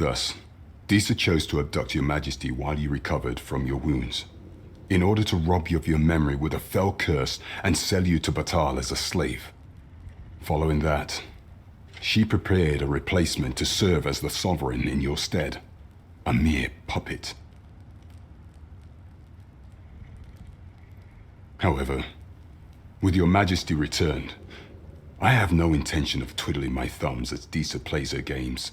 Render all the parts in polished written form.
Thus, Disa chose to abduct your majesty while you recovered from your wounds, in order to rob you of your memory with a fell curse and sell you to Batal as a slave. Following that, she prepared a replacement to serve as the sovereign in your stead, a mere puppet. However, with your majesty returned, I have no intention of twiddling my thumbs as Disa plays her games.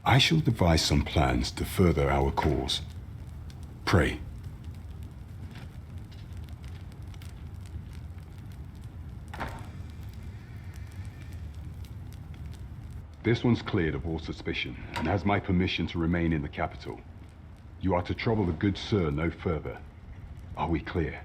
I shall devise some plans to further our cause. Pray. This one's cleared of all suspicion and has my permission to remain in the capital. You are to trouble the good sir no further. Are we clear?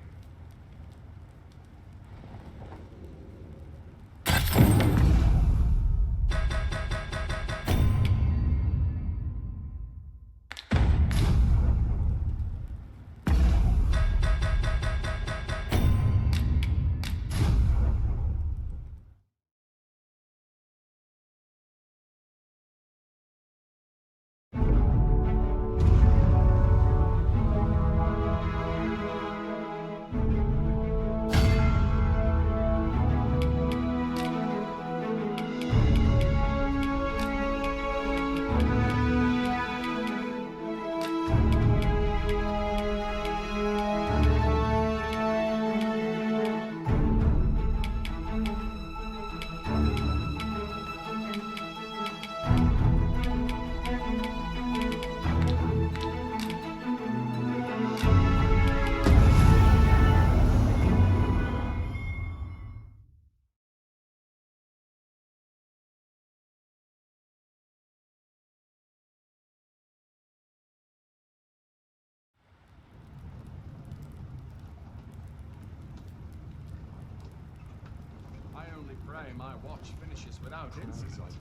Pray my watch finishes without incident.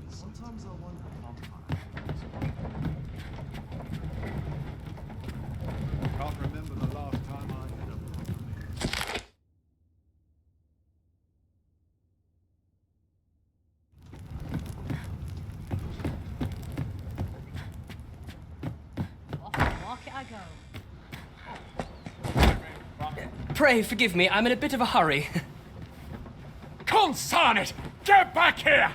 Sometimes I wonder can't remember the last time I had a Off the market I go. Pray forgive me, I'm in a bit of a hurry. Consign it! Get back here!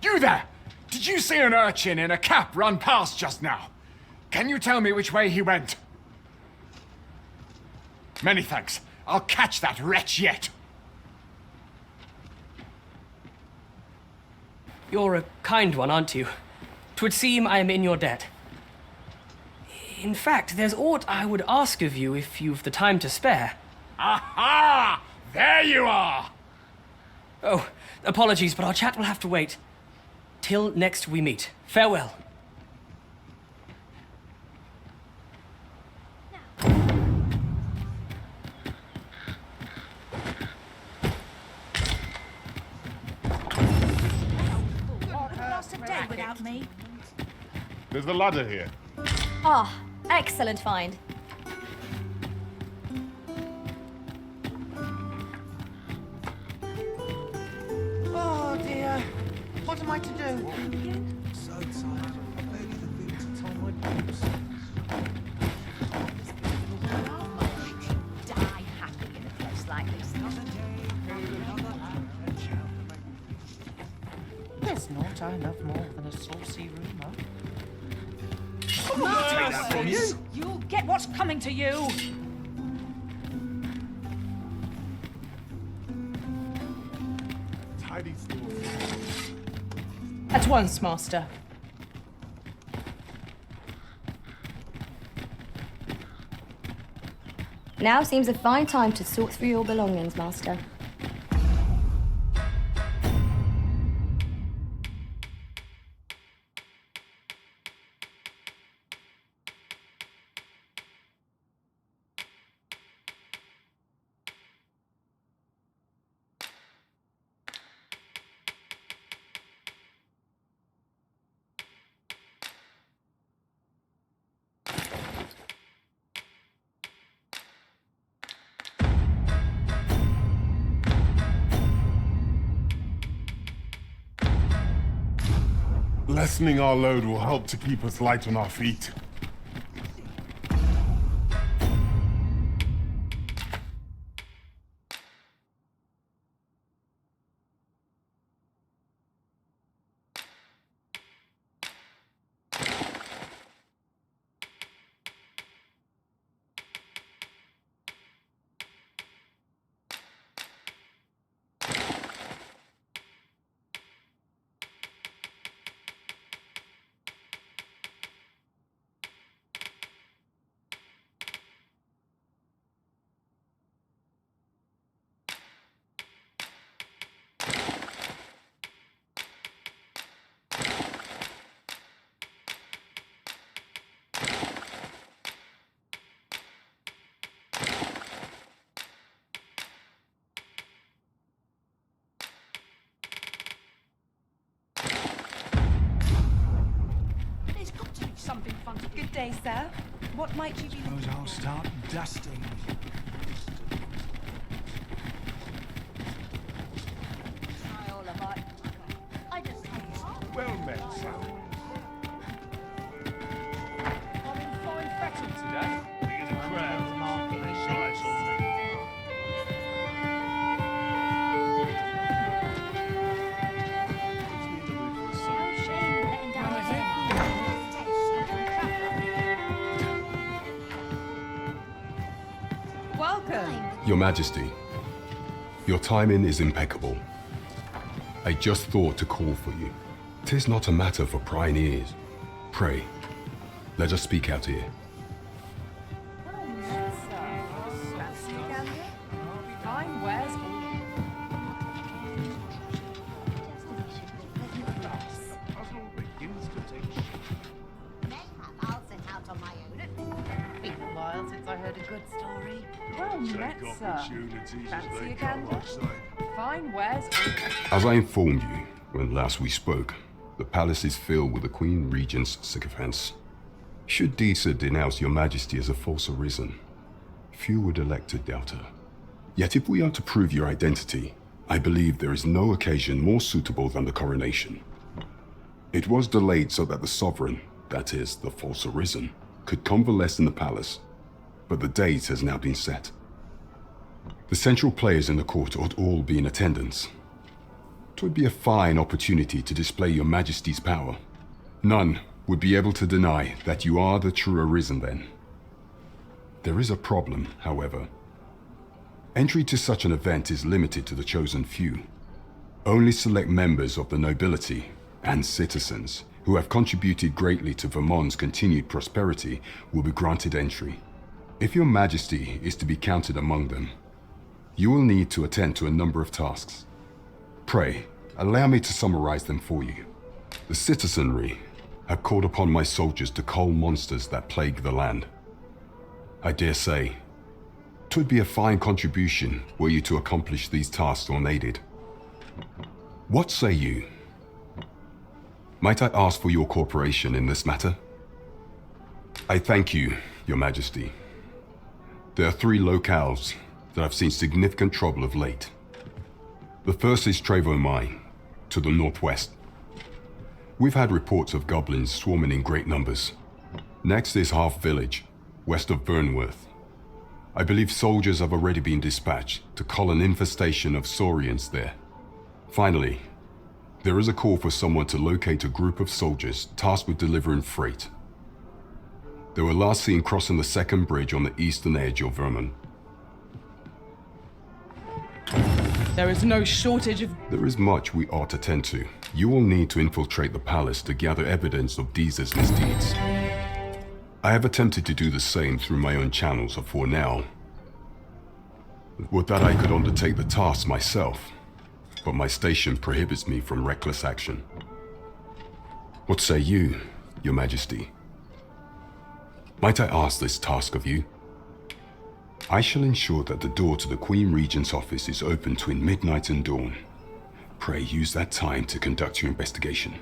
You there! Did you see an urchin in a cap run past just now? Can you tell me which way he went? Many thanks. I'll catch that wretch yet. You're a kind one, aren't you? 'Twould seem I am in your debt. In fact, there's aught I would ask of you if you've the time to spare. Aha! There you are! Oh, apologies, but our chat will have to wait. Till next we meet. Farewell. Lost a day without me. There's the ladder here. Ah, excellent find. Oh dear. What am I to do? so tired. Maybe the thing to tie my boots. Die happy in a place like this. There's not I love more than a saucy rumour. Take that from you. You'll get what's coming to you. Tidy stores. At once, master. Now seems a fine time to sort through your belongings, master. Lessening our load will help to keep us light on our feet. There's got to be something fun to do. Good day, sir. What might you be looking Suppose I'll for? start dusting. Try all of mine. I just Well met, sir. I'm in fine fettle today. Look at the crowd marking their size on me. Puts me in the mood for a song. no shame in letting down a head. Welcome. Your Majesty, your timing is impeccable. I just thought to call for you. 'Tis not a matter for prying ears. Pray, let us speak out here. Fine wares. Puzzle begins to take shape. I'll set out on my own. Been a while since I heard a good story. Well met, sir. Fancy a gander? Fine wares. As I informed you when last we spoke, the palace is filled with the Queen Regent's sycophants. Should Disa denounce your Majesty as a false arisen, few would elect to doubt her. Yet if we are to prove your identity, I believe there is no occasion more suitable than the coronation. It was delayed so that the sovereign, that is, the false arisen, could convalesce in the palace, but the date has now been set. The central players in the court ought all be in attendance. 'Twould be a fine opportunity to display your Majesty's power. None would be able to deny that you are the true arisen then. There is a problem, however. Entry to such an event is limited to the chosen few. Only select members of the nobility and citizens who have contributed greatly to Vermont's continued prosperity will be granted entry. If your Majesty is to be counted among them, you will need to attend to a number of tasks. Pray, allow me to summarize them for you. The citizenry have called upon my soldiers to cull monsters that plague the land. I dare say, 'twould be a fine contribution were you to accomplish these tasks unaided. What say you? Might I ask for your cooperation in this matter? I thank you, Your Majesty. There are 3 locales that have seen significant trouble of late. The first is Trevo Mine, to the northwest. We've had reports of goblins swarming in great numbers. Next is Half Village, west of Burnworth. I believe soldiers have already been dispatched to cull an infestation of saurians there. Finally, there is a call for someone to locate a group of soldiers tasked with delivering freight. They were last seen crossing the second bridge on the eastern edge of Vermont. There is no shortage of... There is much we ought to tend to. You will need to infiltrate the palace to gather evidence of Deeza's misdeeds. I have attempted to do the same through my own channels for now. Would that I could undertake the task myself, but my station prohibits me from reckless action. What say you, Your Majesty? Might I ask this task of you? I shall ensure that the door to the Queen Regent's office is open between midnight and dawn. Pray use that time to conduct your investigation.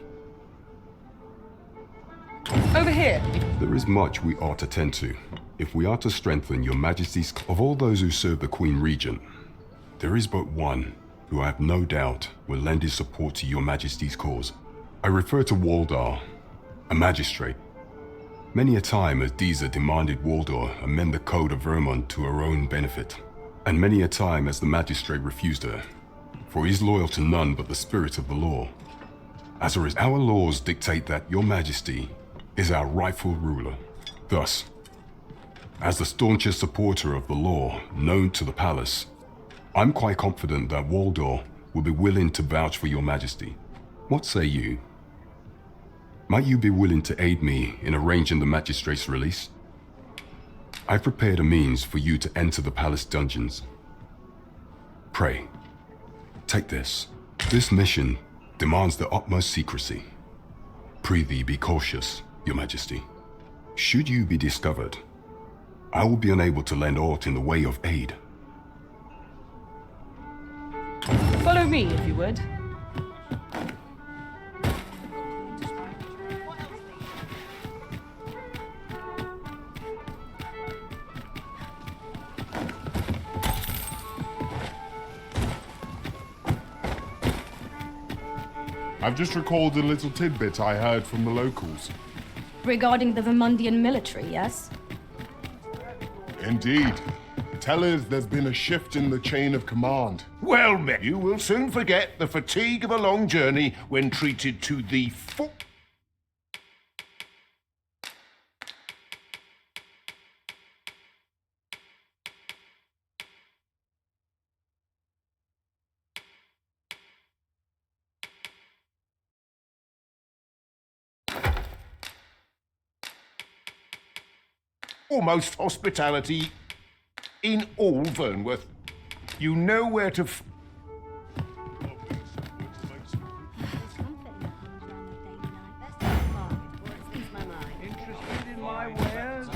Over here! There is much we ought to tend to. If we are to strengthen your Majesty's... Of all those who serve the Queen Regent, there is but one who I have no doubt will lend his support to your Majesty's cause. I refer to Waldar, a magistrate. Many a time has Disa demanded Waldar amend the code of Vermont to her own benefit, and many a time has the magistrate refused her, for he is loyal to none but the spirit of the law. As a result, our laws dictate that your majesty is our rightful ruler. Thus, as the staunchest supporter of the law known to the palace, I'm quite confident that Waldor will be willing to vouch for your majesty. What say you? Might you be willing to aid me in arranging the magistrate's release? I've prepared a means for you to enter the palace dungeons. Pray, take this. This mission demands the utmost secrecy. Prithee be cautious, your majesty. Should you be discovered, I will be unable to lend aught in the way of aid. Follow me, if you would. I've just recalled a little tidbit I heard from the locals. Regarding the Vermundian military, yes? Indeed. Tell us there's been a shift in the chain of command. Well met. You will soon forget the fatigue of a long journey when treated to the full. Almost hospitality in all Vernworth. You know where to Interested in my wares?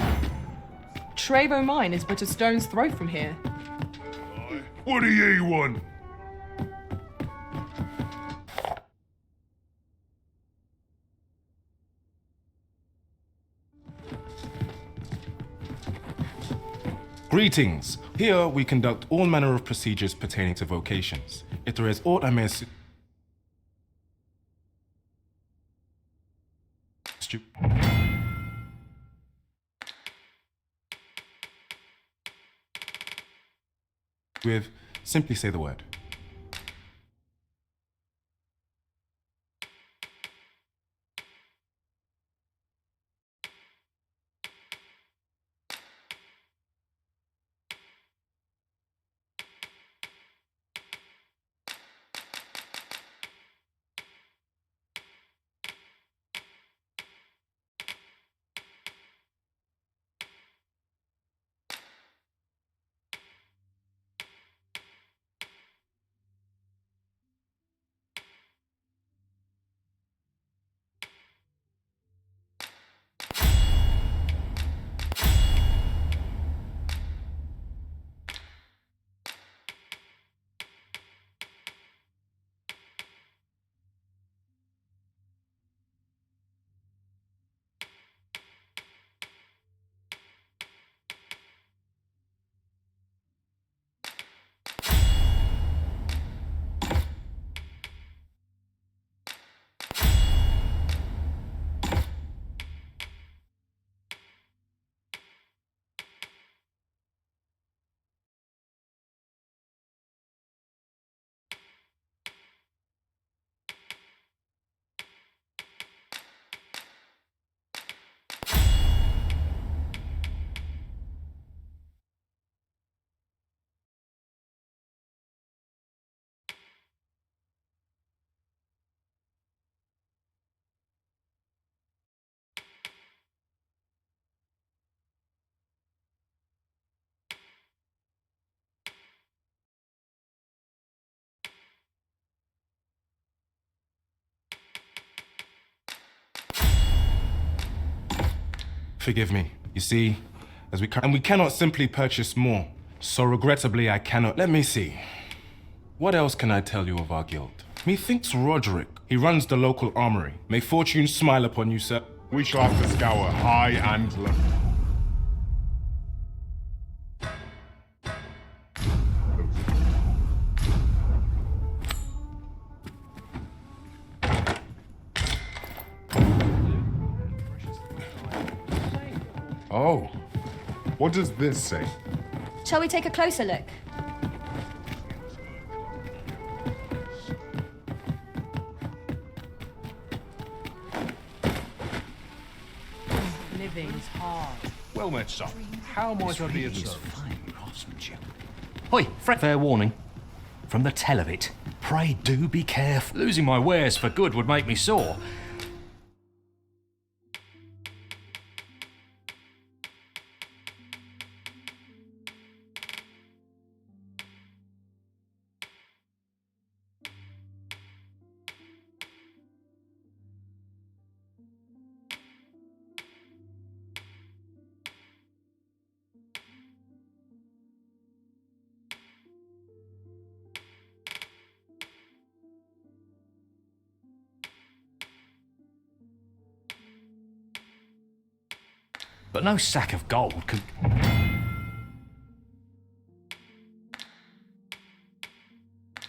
Trevo Mine is but a stone's throw from here. What do ye want? Greetings. Here we conduct all manner of procedures pertaining to vocations. If there is aught I may assist you with, simply say the word. Forgive me. You see, and we cannot simply purchase more. So regrettably, I cannot. Let me see. What else can I tell you of our guild? Methinks Roderick. He runs the local armory. May fortune smile upon you, sir. We shall have to scour high and low. Oh. What does this say? Shall we take a closer look? Living's hard. Well met, sir. How might I be of service? Fine craftsmanship. Hoi, fair warning. From the tell of it, pray do be careful. Losing my wares for good would make me sore. But no sack of gold could...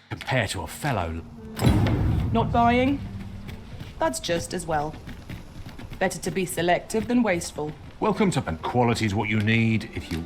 compare to a fellow... Not buying? That's just as well. Better to be selective than wasteful. Welcome to... And quality is what you need if you...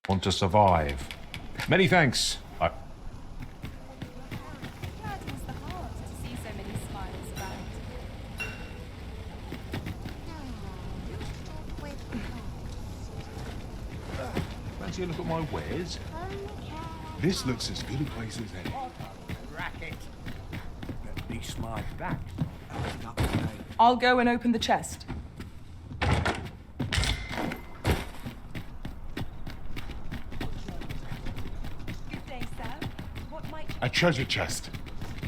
want to survive. Many thanks. Gladdens the heart to see so many smiles about. Fancy a look at my wares? This looks as good a place as any. Racket. At least my back. I'll go and open the chest. Good day, sir. What might you... A treasure chest.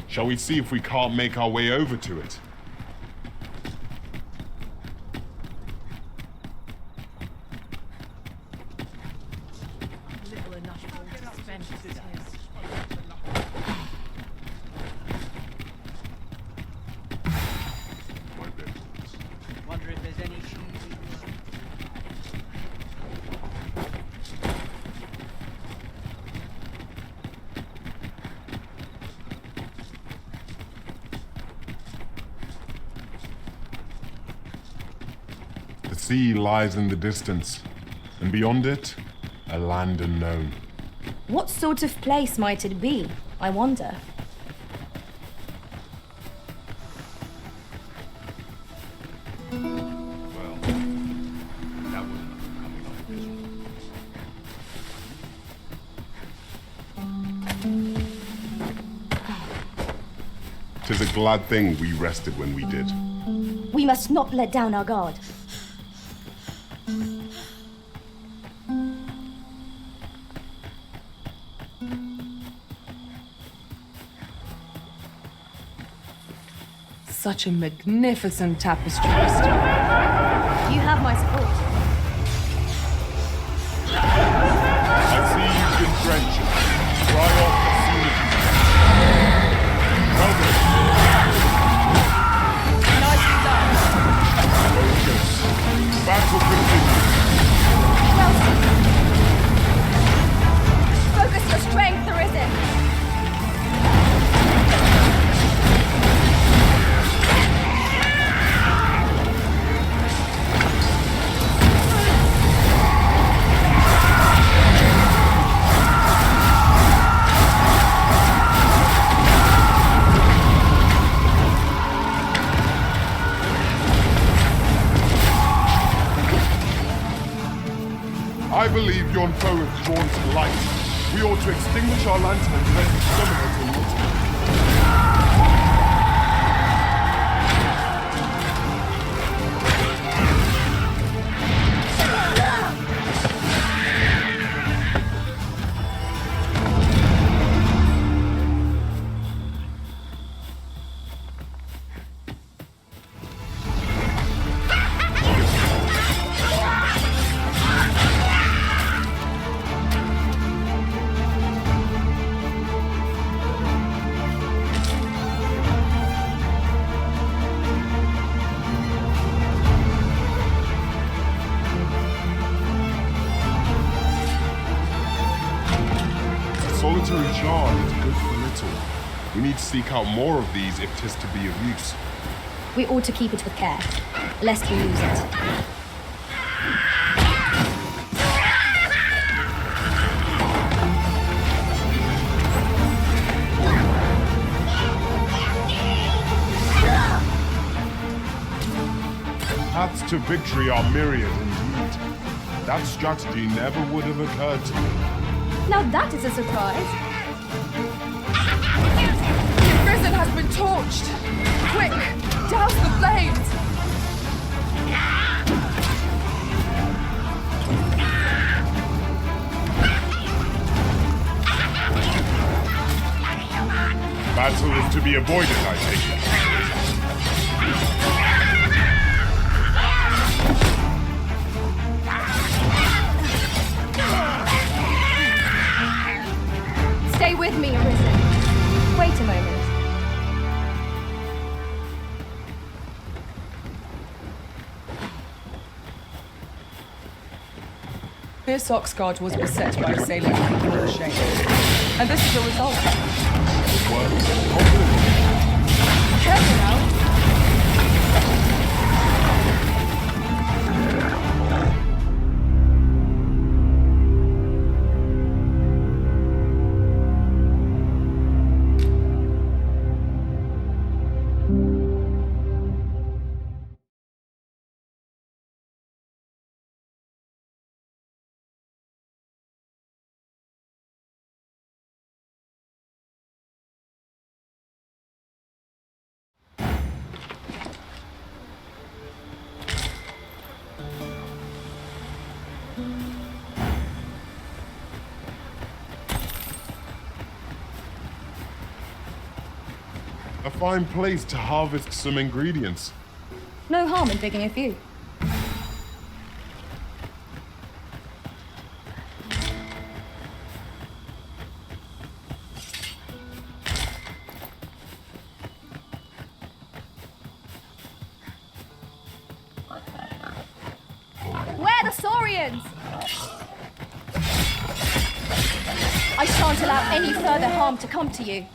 Shall we see if we can't make our way over to it? Little enough to spend as it is. Wonder if there's any shoes. The sea lies in the distance, and beyond it, a land unknown. What sort of place might it be, I wonder? Well, that wasn't coming like this. 'Tis a glad thing we rested when we did. We must not let down our guard. Such a magnificent tapestry. You have my support. I see you've been drenching. Dry off as soon as you can. Well done. Nicely done. Battle continues. Focus your strength, Arisen. I believe yon foe is drawn to light. We ought to extinguish our lantern and let the summoner to look. Solitary charm is good for little. We need to seek out more of these if 'tis to be of use. We ought to keep it with care, lest we lose it. Paths to victory are myriad indeed. That strategy never would have occurred to me. Now that is a surprise. The prison has been torched! Quick! Douse the flames! Battle is to be avoided, I take it. Stay with me, Arisen. Wait a moment. Fierce Oxguard was beset by assailants keeping all the shade. And this is the result. Careful now! A fine place to harvest some ingredients. No harm in picking a few. Where are the Saurians? I shan't allow any further harm to come to you.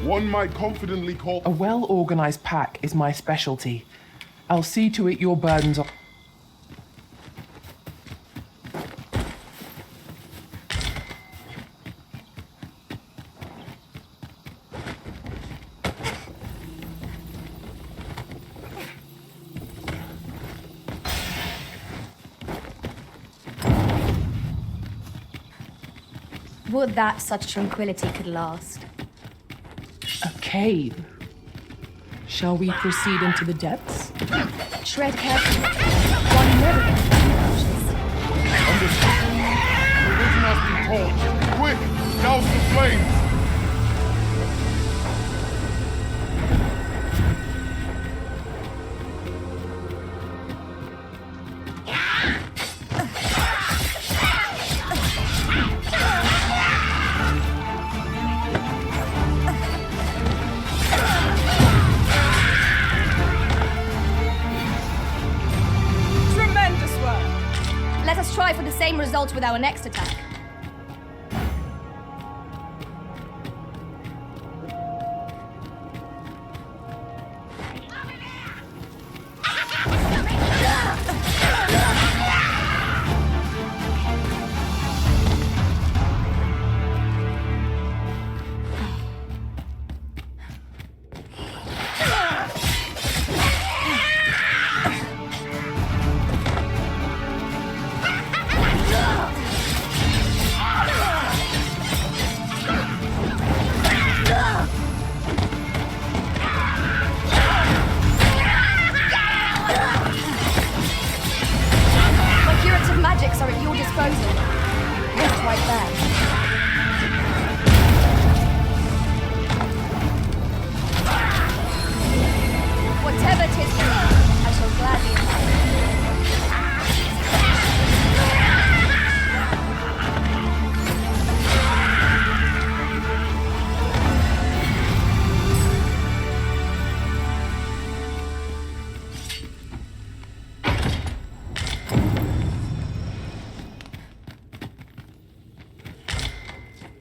One might confidently call... A well-organized pack is my specialty. I'll see to it your burdens are... Would that such tranquility could last. A cave. Shall we proceed into the depths? Tread carefully. One never gets too anxious. Understood. The prison has been torched. Quick! Douse the flames! same result with our next attack. Magics are at your disposal. Wait right there. Whatever 'tis for me, I shall gladly obey.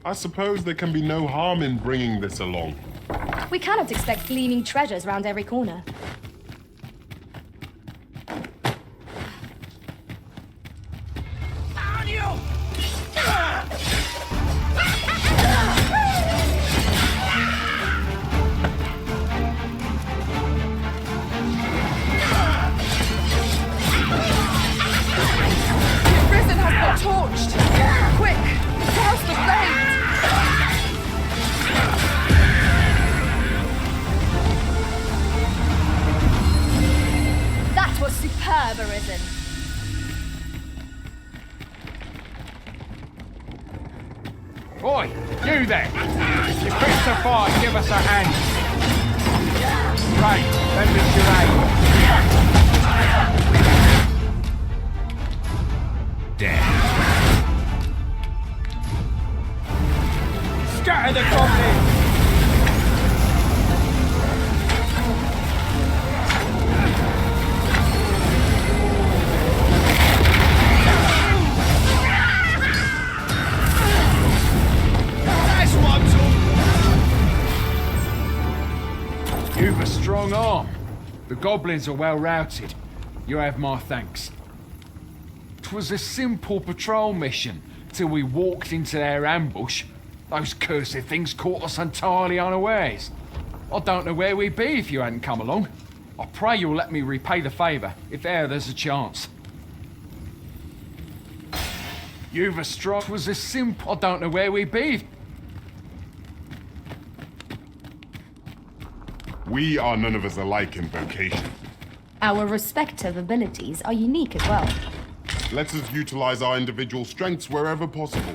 I suppose there can be no harm in bringing this along. We cannot expect gleaming treasures round every corner. Prison has been torched! Quick! Douse the flames! That was superb, Arisen. Oi, you there! You quit to fight, give us a hand! Right, lend us your aid. Damn. Scatter the goblins! That's what I'm talking. You've a strong arm. The goblins are well routed. You have my thanks. 'Twas a simple patrol mission till we walked into their ambush. Those cursed things caught us entirely unawares. I don't know where we'd be if you hadn't come along. I pray you'll let me repay the favour, if there's a chance. You've a strong... was a simple... I don't know where we'd be. We are none of us alike in vocation. Our respective abilities are unique as well. Let us utilize our individual strengths wherever possible.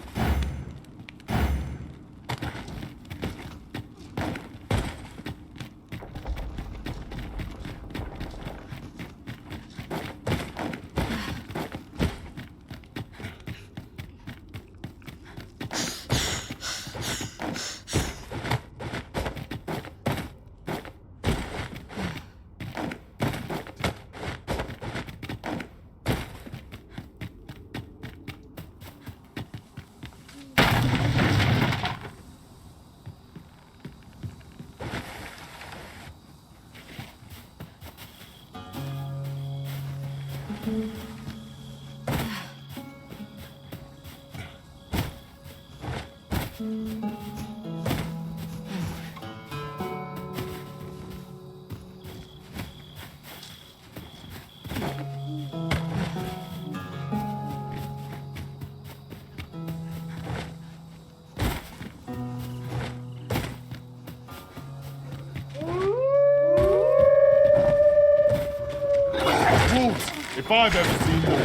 If I've ever seen one.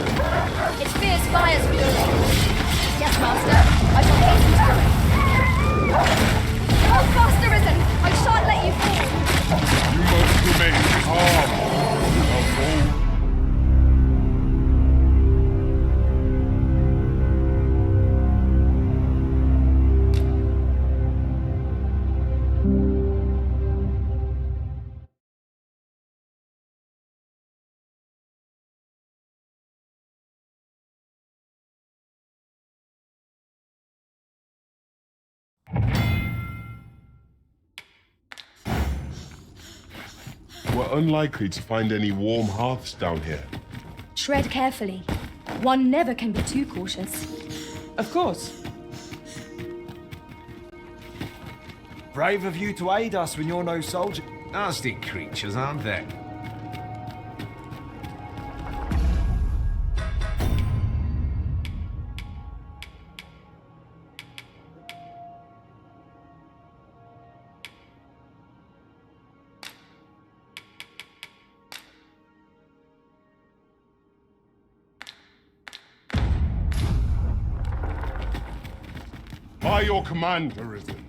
It fears fires for your legs. Yes, Master. I shall hasten to it. Hold fast, Arisen! I shan't let you fall! You must remain calm. I'll fall. we're unlikely to find any warm hearths down here. Tread carefully. One never can be too cautious. Of course. Brave of you to aid us when you're no soldier. Nasty creatures, aren't they? By your command, Arisen.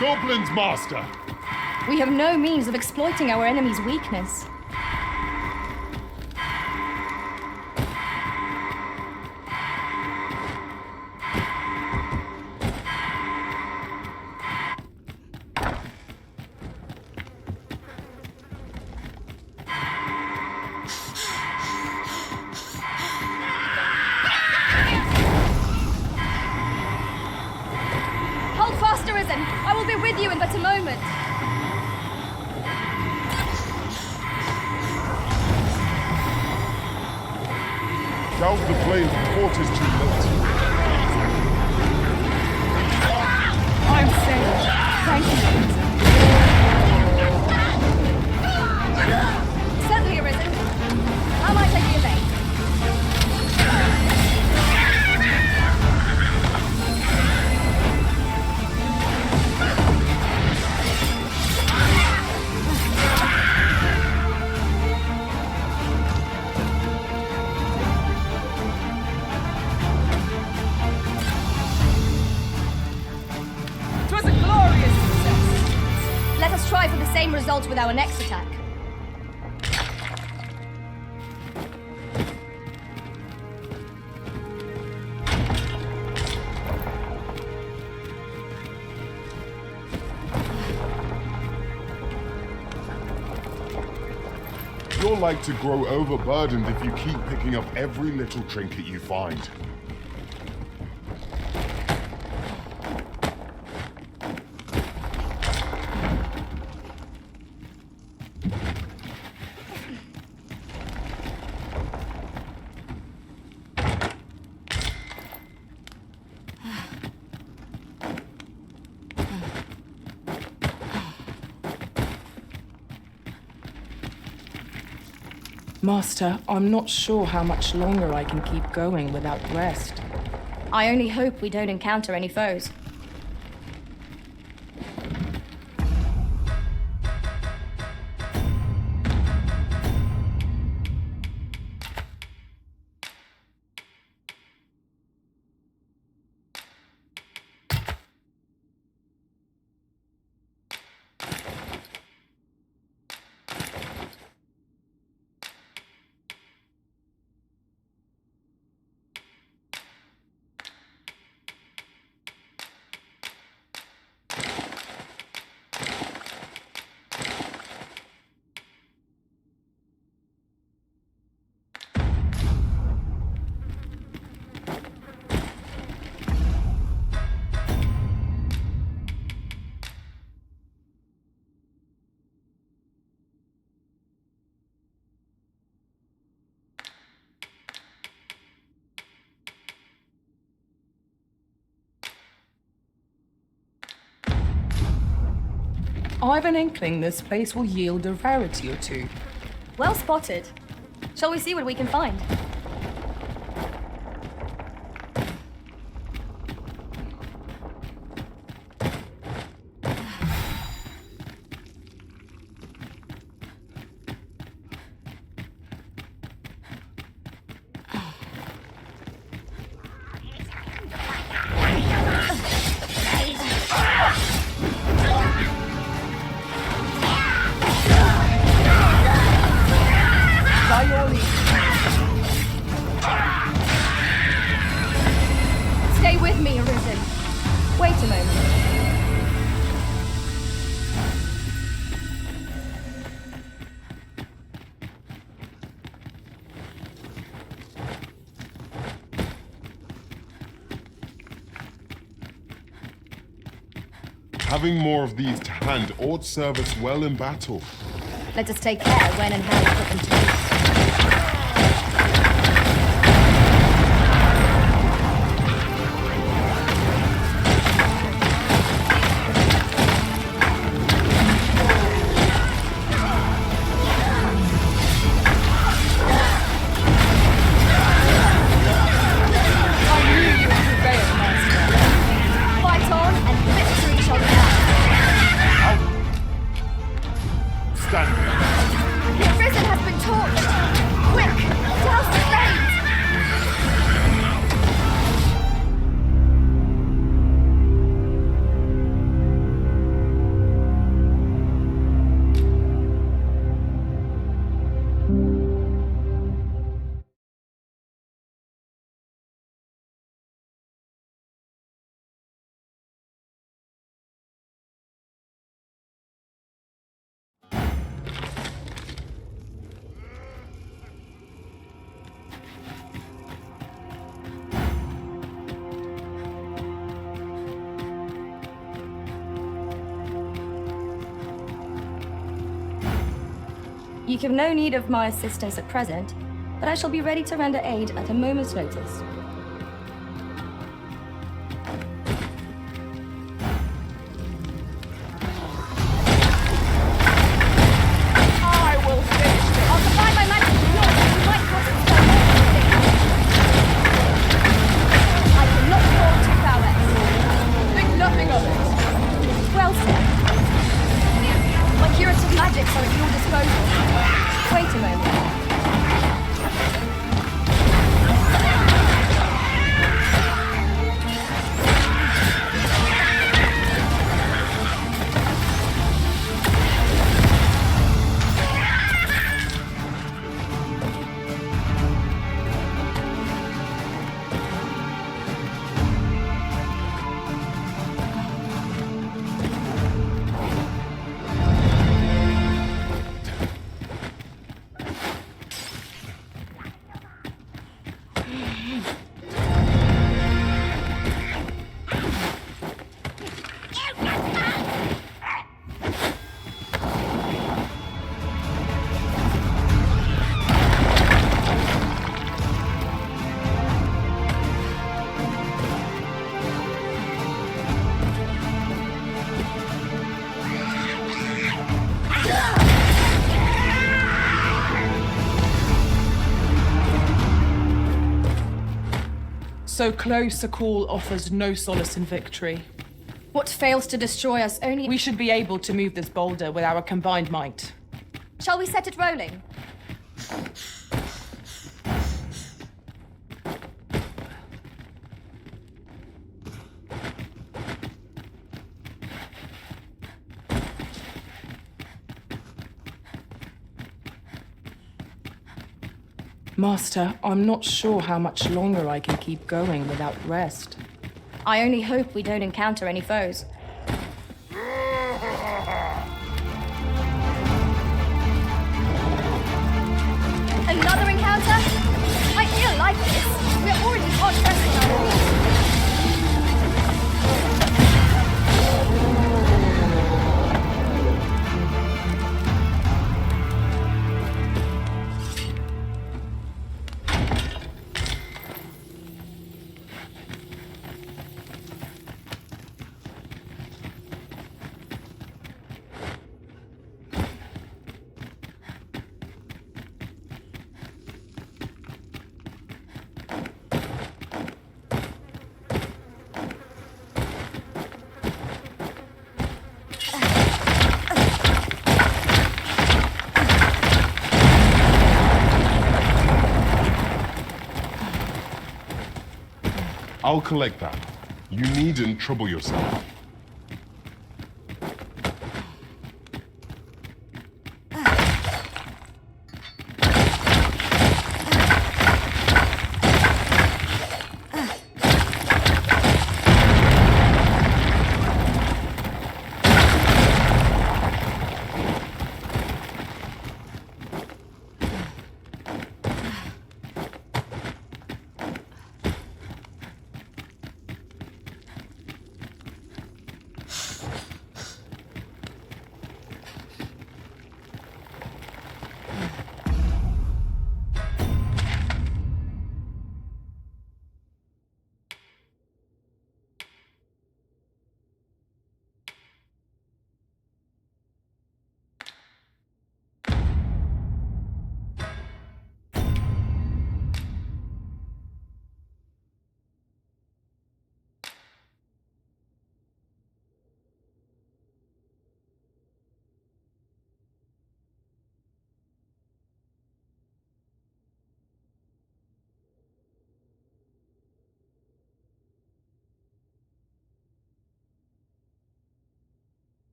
Goblins, Master! We have no means of exploiting our enemy's weakness. Hold fast, Arisen! I will be with you in but a moment. Down the flame before it is too late. I'm saved. Thank you, Arisen. Certainly, Arisen. How might I be of aid? Let us try for the same result with our next attack. You're like to grow overburdened if you keep picking up every little trinket you find. Master, I'm not sure how much longer I can keep going without rest. I only hope we don't encounter any foes. I've an inkling this place will yield a rarity or two. Well spotted. Shall we see what we can find? By your leave. Having more of these to hand ought serve us well in battle. Let us take care when and how we put them to use. You have no need of my assistance at present, but I shall be ready to render aid at a moment's notice. I will finish this. I'll combine my magic with yours, and you might have some stuff. I cannot fall to prowess. Think nothing of it. Well said. My curative magics are at your disposal. Wait a moment. So close a call offers no solace in victory. What fails to destroy us only... We should be able to move this boulder with our combined might. Shall we set it rolling? Master, I'm not sure how much longer I can keep going without rest. I only hope we don't encounter any foes. Another encounter? I feel like this. We're already hard pressed on our feet. I'll collect that. You needn't trouble yourself.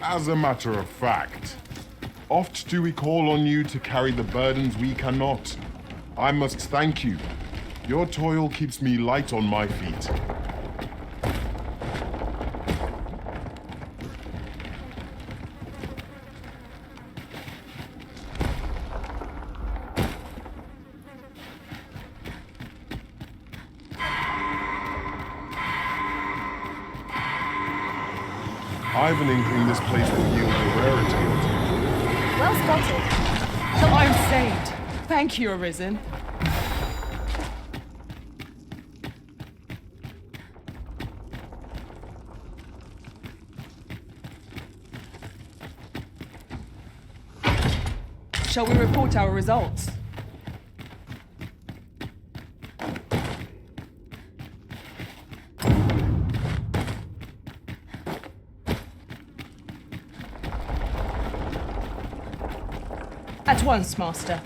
As a matter of fact, oft do we call on you to carry the burdens we cannot. I must thank you. Your toil keeps me light on my feet. I've an inkling this place will yield a rarity. Well spotted. I'm saved. Thank you, Arisen. Shall we report our results? At once, Master.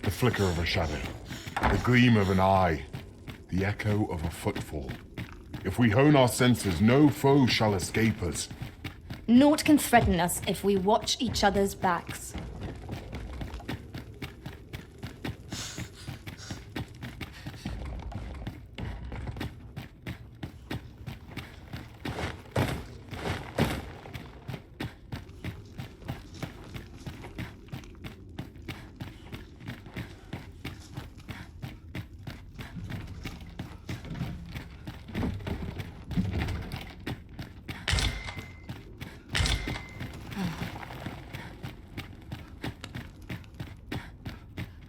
The flicker of a shadow, the gleam of an eye, the echo of a footfall. If we hone our senses, no foe shall escape us. Naught can threaten us if we watch each other's backs.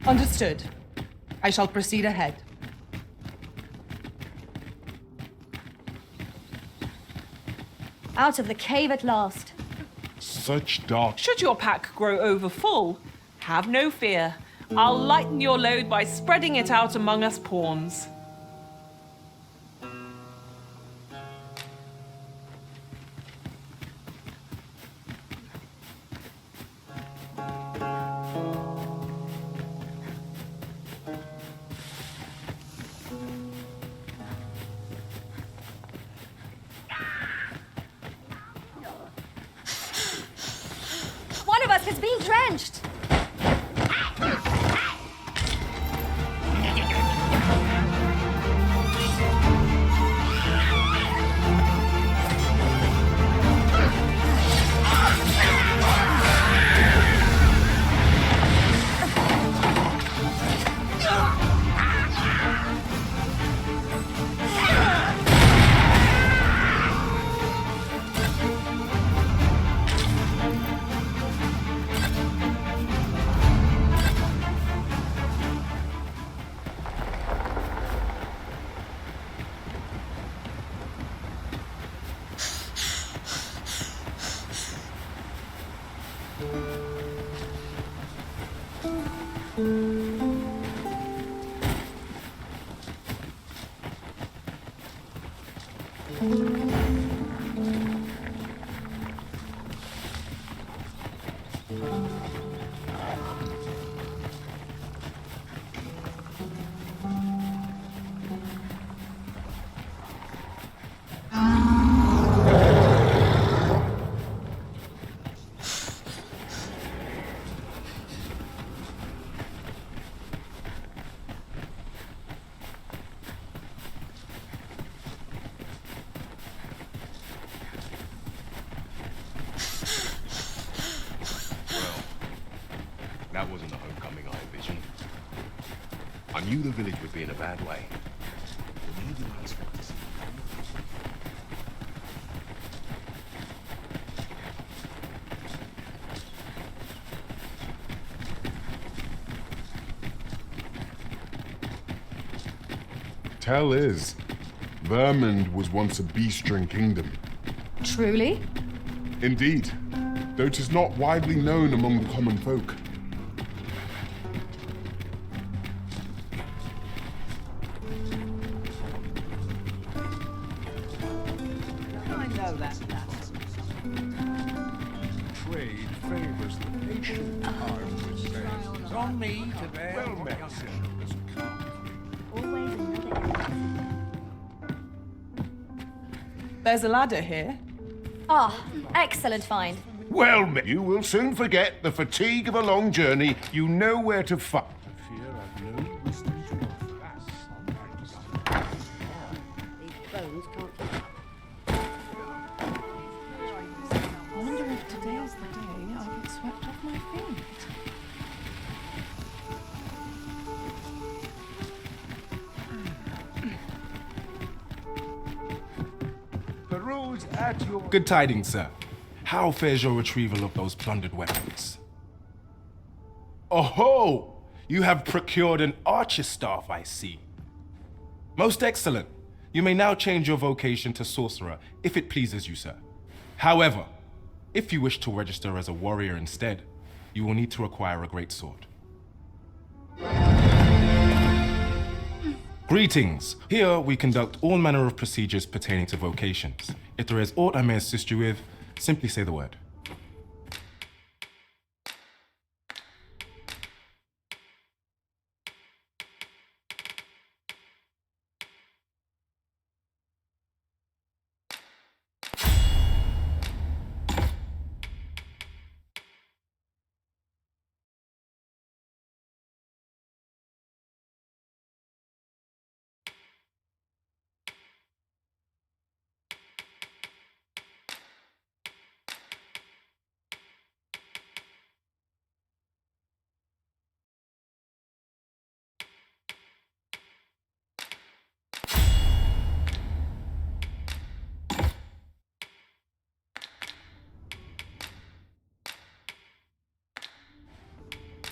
Understood. I shall proceed ahead. Out of the cave at last. Such dark... Should your pack grow over full, have no fear. I'll lighten your load by spreading it out among us pawns. One of us has been drenched. That wasn't the homecoming I envisioned. I knew the village would be in a bad way. But neither I expected to see. Tell is, Vermund was once a beastren kingdom. Truly? Indeed, though 'tis not widely known among the common folk. I know that. Trade favors the patient, I would say. It's on me to bear. Well met, sir. There's a ladder here. Ah, excellent find. Well met. You will soon forget the fatigue of a long journey. You know where to find. I fear I've no wisdom to offer. These bones can't keep up. I wonder if today's the day I get swept off my feet. Peruse at your... Good tidings, sir. How fares your retrieval of those plundered weapons? Oh-ho! You have procured an archer staff, I see. Most excellent. You may now change your vocation to sorcerer, if it pleases you, sir. However, if you wish to register as a warrior instead, you will need to acquire a greatsword. Greetings. Here we conduct all manner of procedures pertaining to vocations. If there is aught I may assist you with, simply say the word.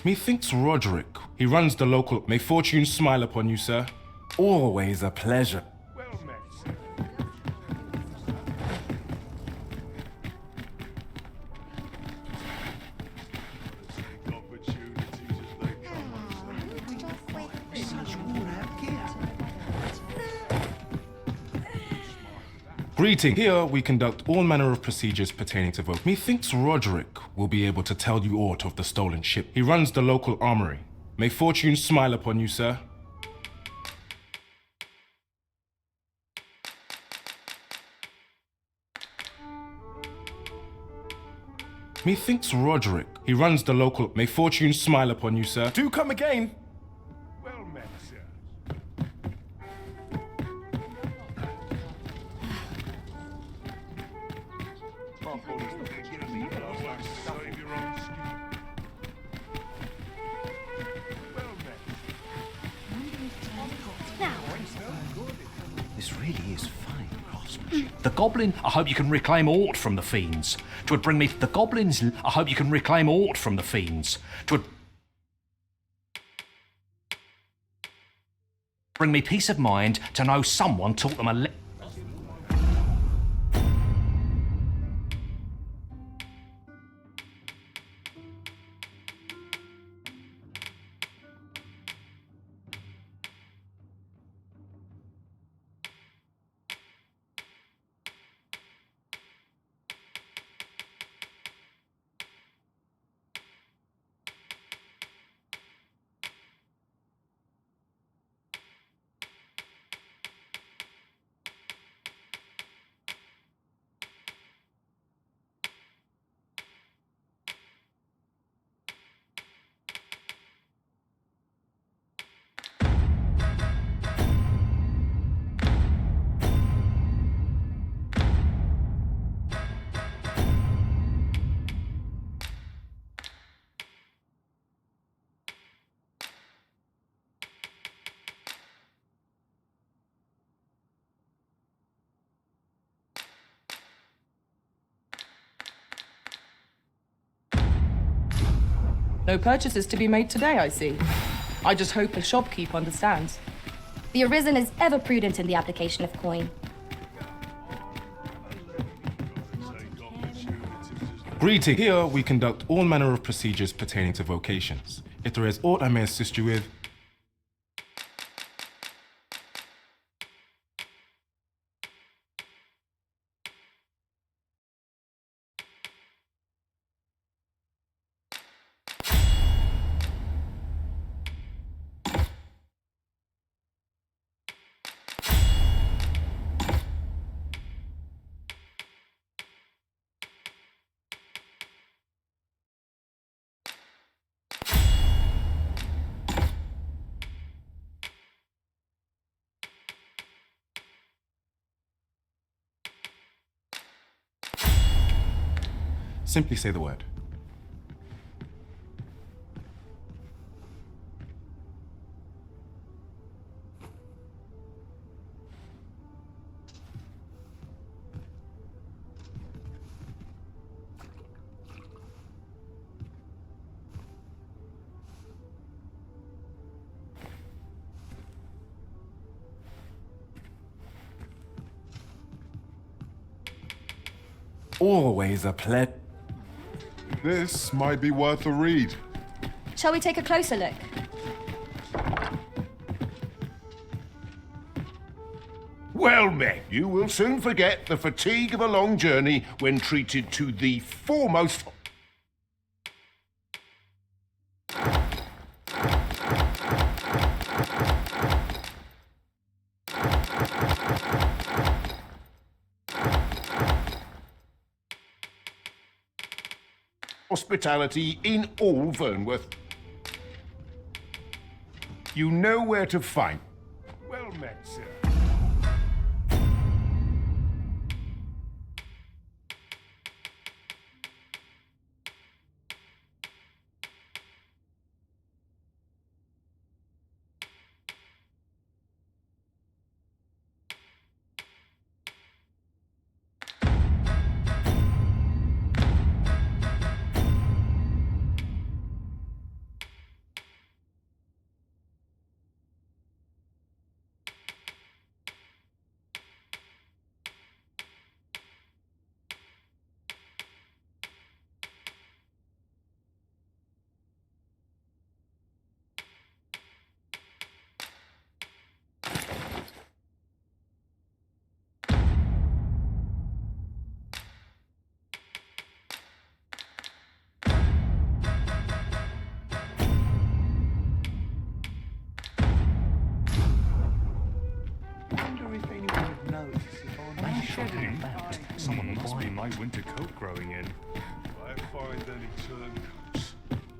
Methinks Roderick. He runs the local... May fortune smile upon you, sir. Always a pleasure. Well met, sir. Greeting. Here we conduct all manner of procedures pertaining to vote. Methinks Roderick will be able to tell you aught of the stolen ship. He runs the local armory. May fortune smile upon you, sir. Methinks Roderick. He runs the local... May fortune smile upon you, sir. Do come again. Well met, sir. This really is fine craftsmanship. The goblin, I hope you can reclaim aught from the fiends. 'Twould bring me the goblins. I hope you can reclaim aught from the fiends. 'Twould bring me peace of mind to know someone taught them a No purchases to be made today, I see. I just hope the shopkeep understands. The Arisen is ever prudent in the application of coin. Greeting. Here we conduct all manner of procedures pertaining to vocations. If there is aught I may assist you with, Simply say the word. Always a pleasure. This might be worth a read. Shall we take a closer look? Well met. You will soon forget the fatigue of a long journey when treated to the foremost... hospitality in all Vernworth. You know where to find. Well met, sir. Someone must be my winter coat growing in. I find any turncoats.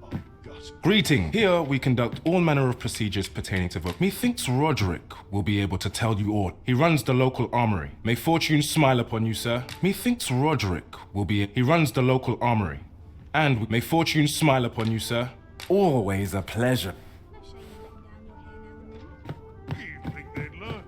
Oh, gut. Greeting. Here we conduct all manner of procedures pertaining to vote. Methinks Roderick will be able to tell you all. He runs the local armory. May fortune smile upon you, sir. Methinks Roderick will be... He runs the local armory. And may fortune smile upon you, sir. Always a pleasure. You think they'd learn?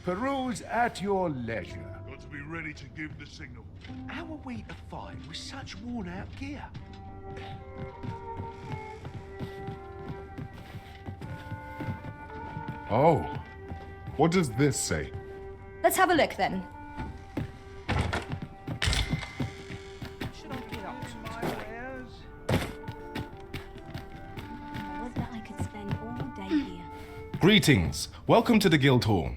Peruse at your leisure. Got to be ready to give the signal. How are we to fight with such worn-out gear? Oh. What does this say? Let's have a look then. Would that I could spend all day here. Greetings. Welcome to the Guild Hall.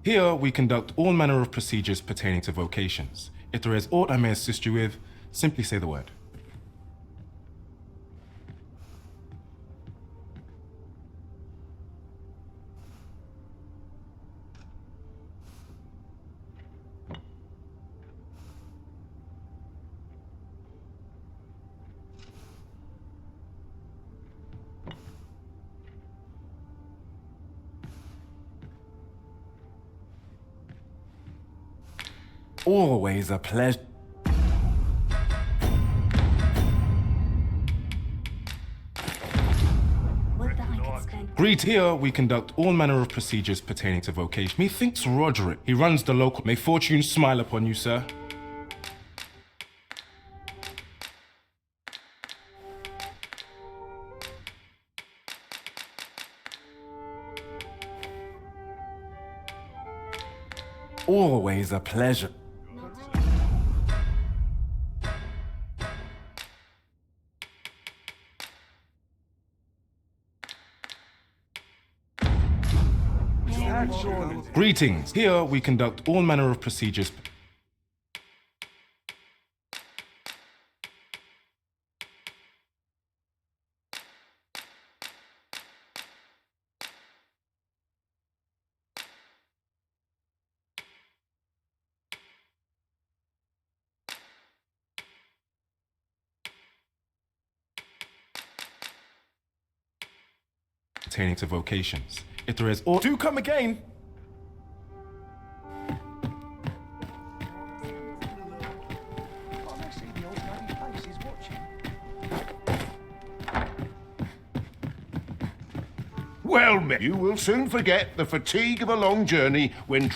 Here we conduct all manner of procedures pertaining to vocations. If there is aught I may assist you with, simply say the word. Always a pleasure. Greet here, we conduct all manner of procedures pertaining to vocation. Methinks Roderick, he runs the local. May fortune smile upon you, sir. Always a pleasure. Greetings. Here we conduct all manner of procedures pertaining to vocations. If there is, or do come again. Well, you will soon forget the fatigue of a long journey when...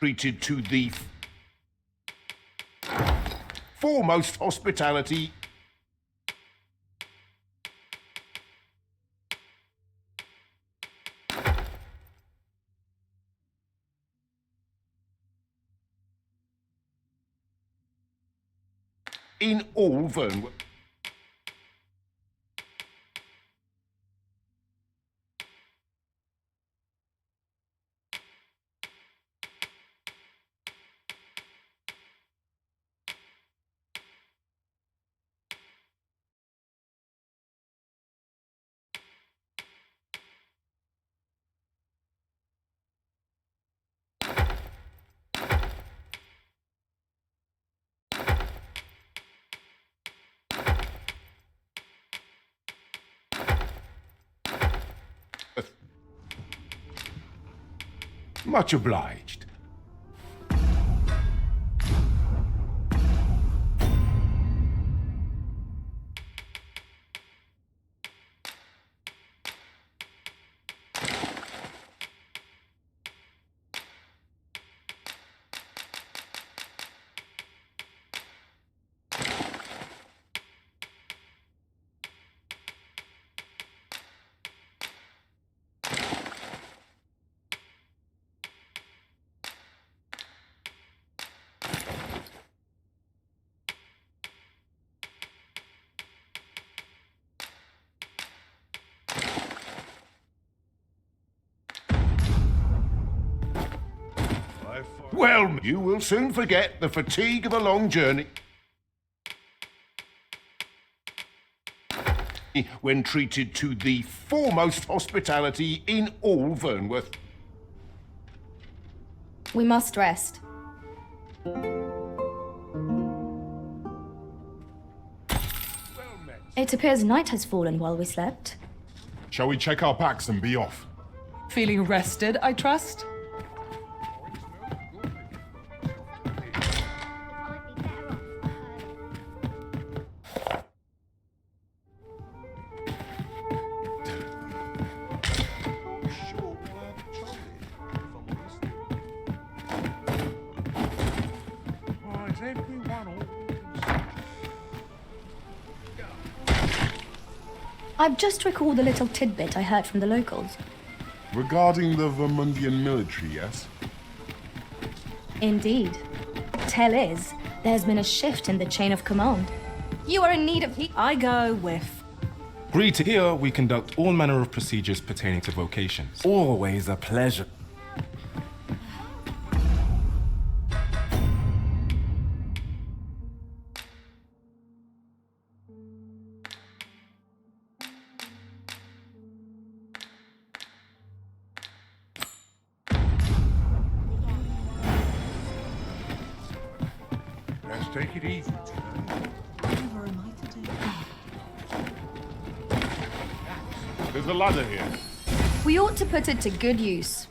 treated to the foremost hospitality in all Vernworth. Much obliged. Well, you will soon forget the fatigue of a long journey when treated to the foremost hospitality in all Vernworth. We must rest. It appears night has fallen while we slept. Shall we check our packs and be off? Feeling rested, I trust? I've just recalled a little tidbit I heard from the locals. Regarding the Vermundian military, yes? Indeed. Tell is, there's been a shift in the chain of command. You are in need of heat. I go with. Greet here, we conduct all manner of procedures pertaining to vocations. Always a pleasure. Take it easy. Whatever am I to do? There's a ladder here. We ought to put it to good use.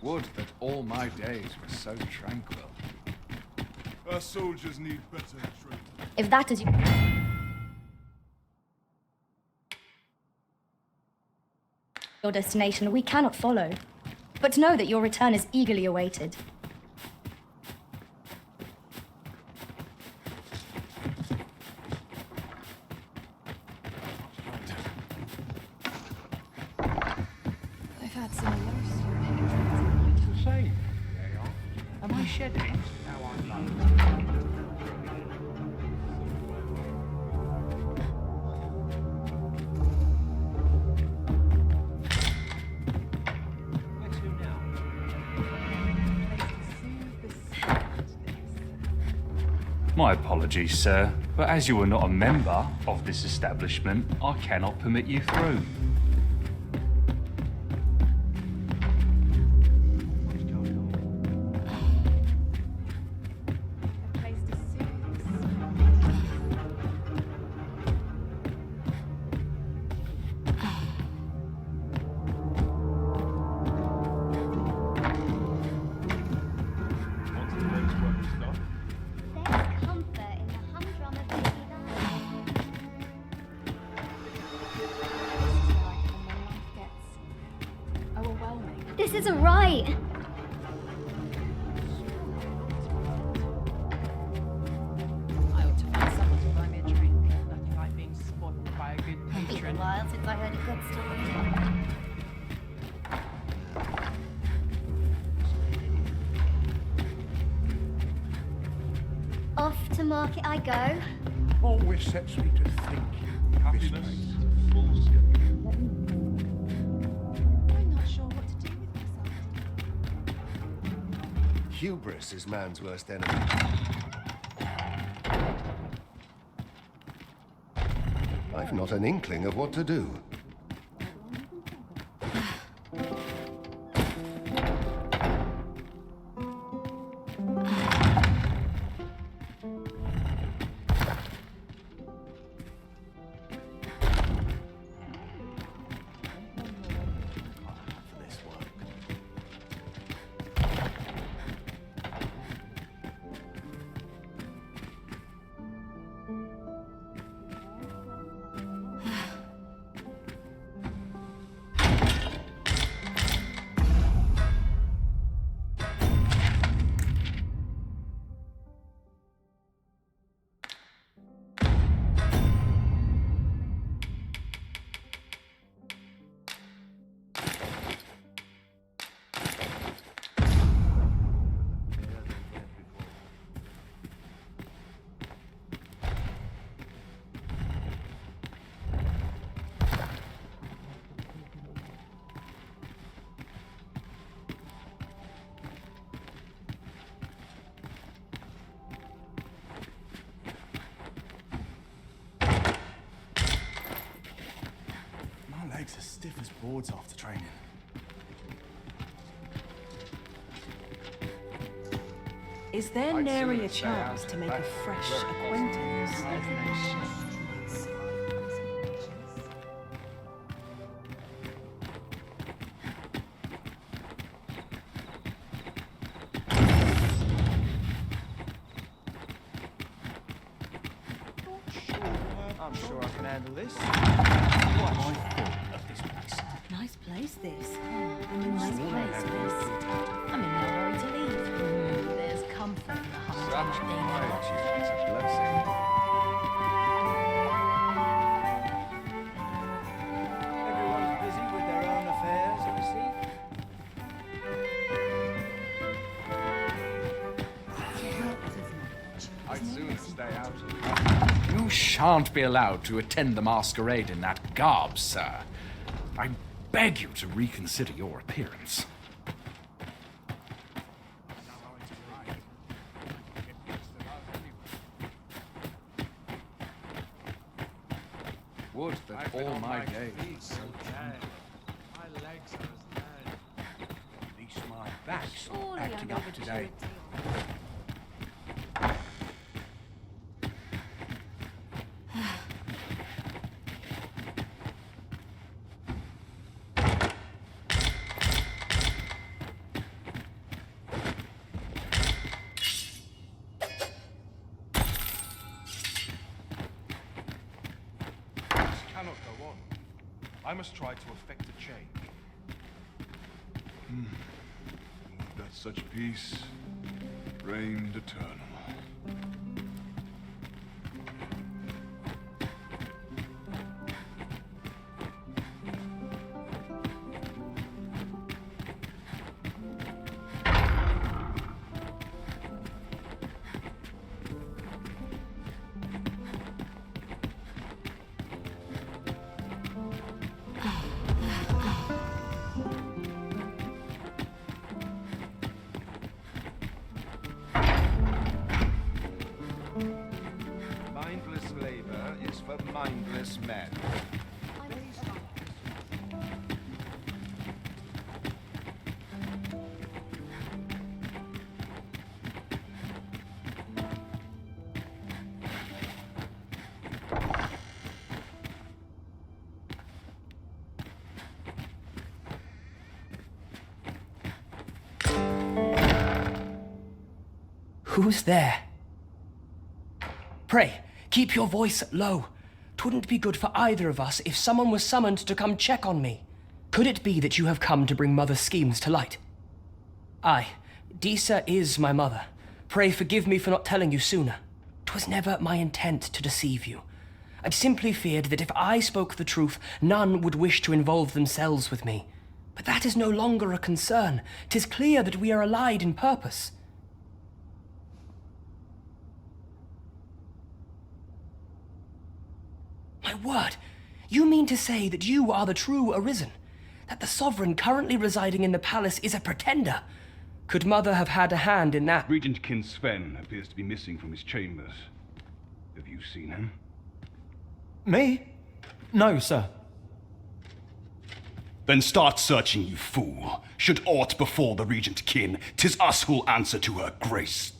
Would that all my days were so tranquil. Our soldiers need better training. If that is your destination, we cannot follow. But know that your return is eagerly awaited. I've had some worse. It's the same. They are. Am I shedding? Now I'm not. My apologies, sir, but as you are not a member of this establishment, I cannot permit you through. This isn't right. I ought to find someone to buy me a drink. Nothing like being spoiled by a good It's been a patron. while since I heard a good story. Off to market I go. Always sets me to think. Happiness is a full schedule. I'm not sure what to do with myself. Hubris is man's worst enemy. I've not an inkling of what to do. My legs are stiff as boards after training. Is there nary a chance to make a fresh acquaintance? I'm sure I can handle this. Nice place, this. I'm in nice place, this. I'm in no hurry to leave. There's comfort in the heart of being alive. It's a blessing. Everyone's busy with their own affairs, I see. stay out. You shan't be allowed to attend the masquerade in that garb, sir. I beg you to reconsider your appearance. Would that all my days. My legs are as dead. At least my back's Surely acting I'm up today. Cannot go on. I must try to effect a change. That such peace reigned eternal. Mindless labor is for mindless men. Who's there? Pray, keep your voice low. 'Twouldn't be good for either of us if someone was summoned to come check on me. Could it be that you have come to bring Mother's schemes to light? Aye, Disa is my mother. Pray forgive me for not telling you sooner. 'Twas never my intent to deceive you. I'd simply feared that if I spoke the truth, none would wish to involve themselves with me. But that is no longer a concern. 'Tis clear that we are allied in purpose. My word, you mean to say that you are the true Arisen? That the sovereign currently residing in the palace is a pretender? Could Mother have had a hand in that? Regent Kin Sven appears to be missing from his chambers. Have you seen him? Me? No, sir. Then start searching, you fool. Should aught befall the Regent Kin, 'tis us who'll answer to her grace.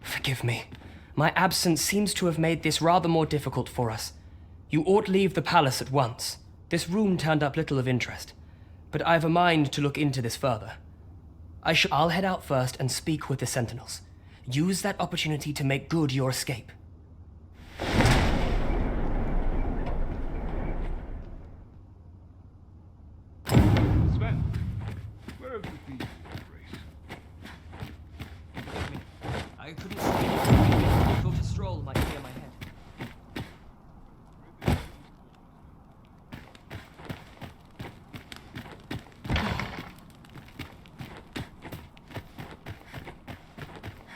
Forgive me. My absence seems to have made this rather more difficult for us. You ought leave the palace at once. This room turned up little of interest, but I've a mind to look into this further. I'll head out first and speak with the sentinels. Use that opportunity to make good your escape. Sven, where have you been, Grace? I couldn't sleep. Thought a stroll might clear my head.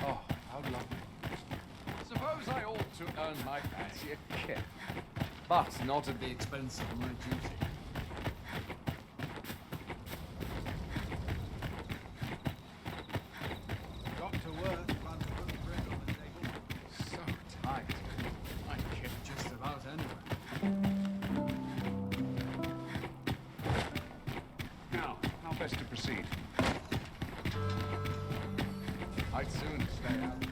Oh, how lovely. Suppose I ought to earn my fancy a kick, but not at the expense of my duty. Got to work, plan to put bread on the table. So tight. I kick Just about anywhere. now. How best to proceed? I'd soon stay out.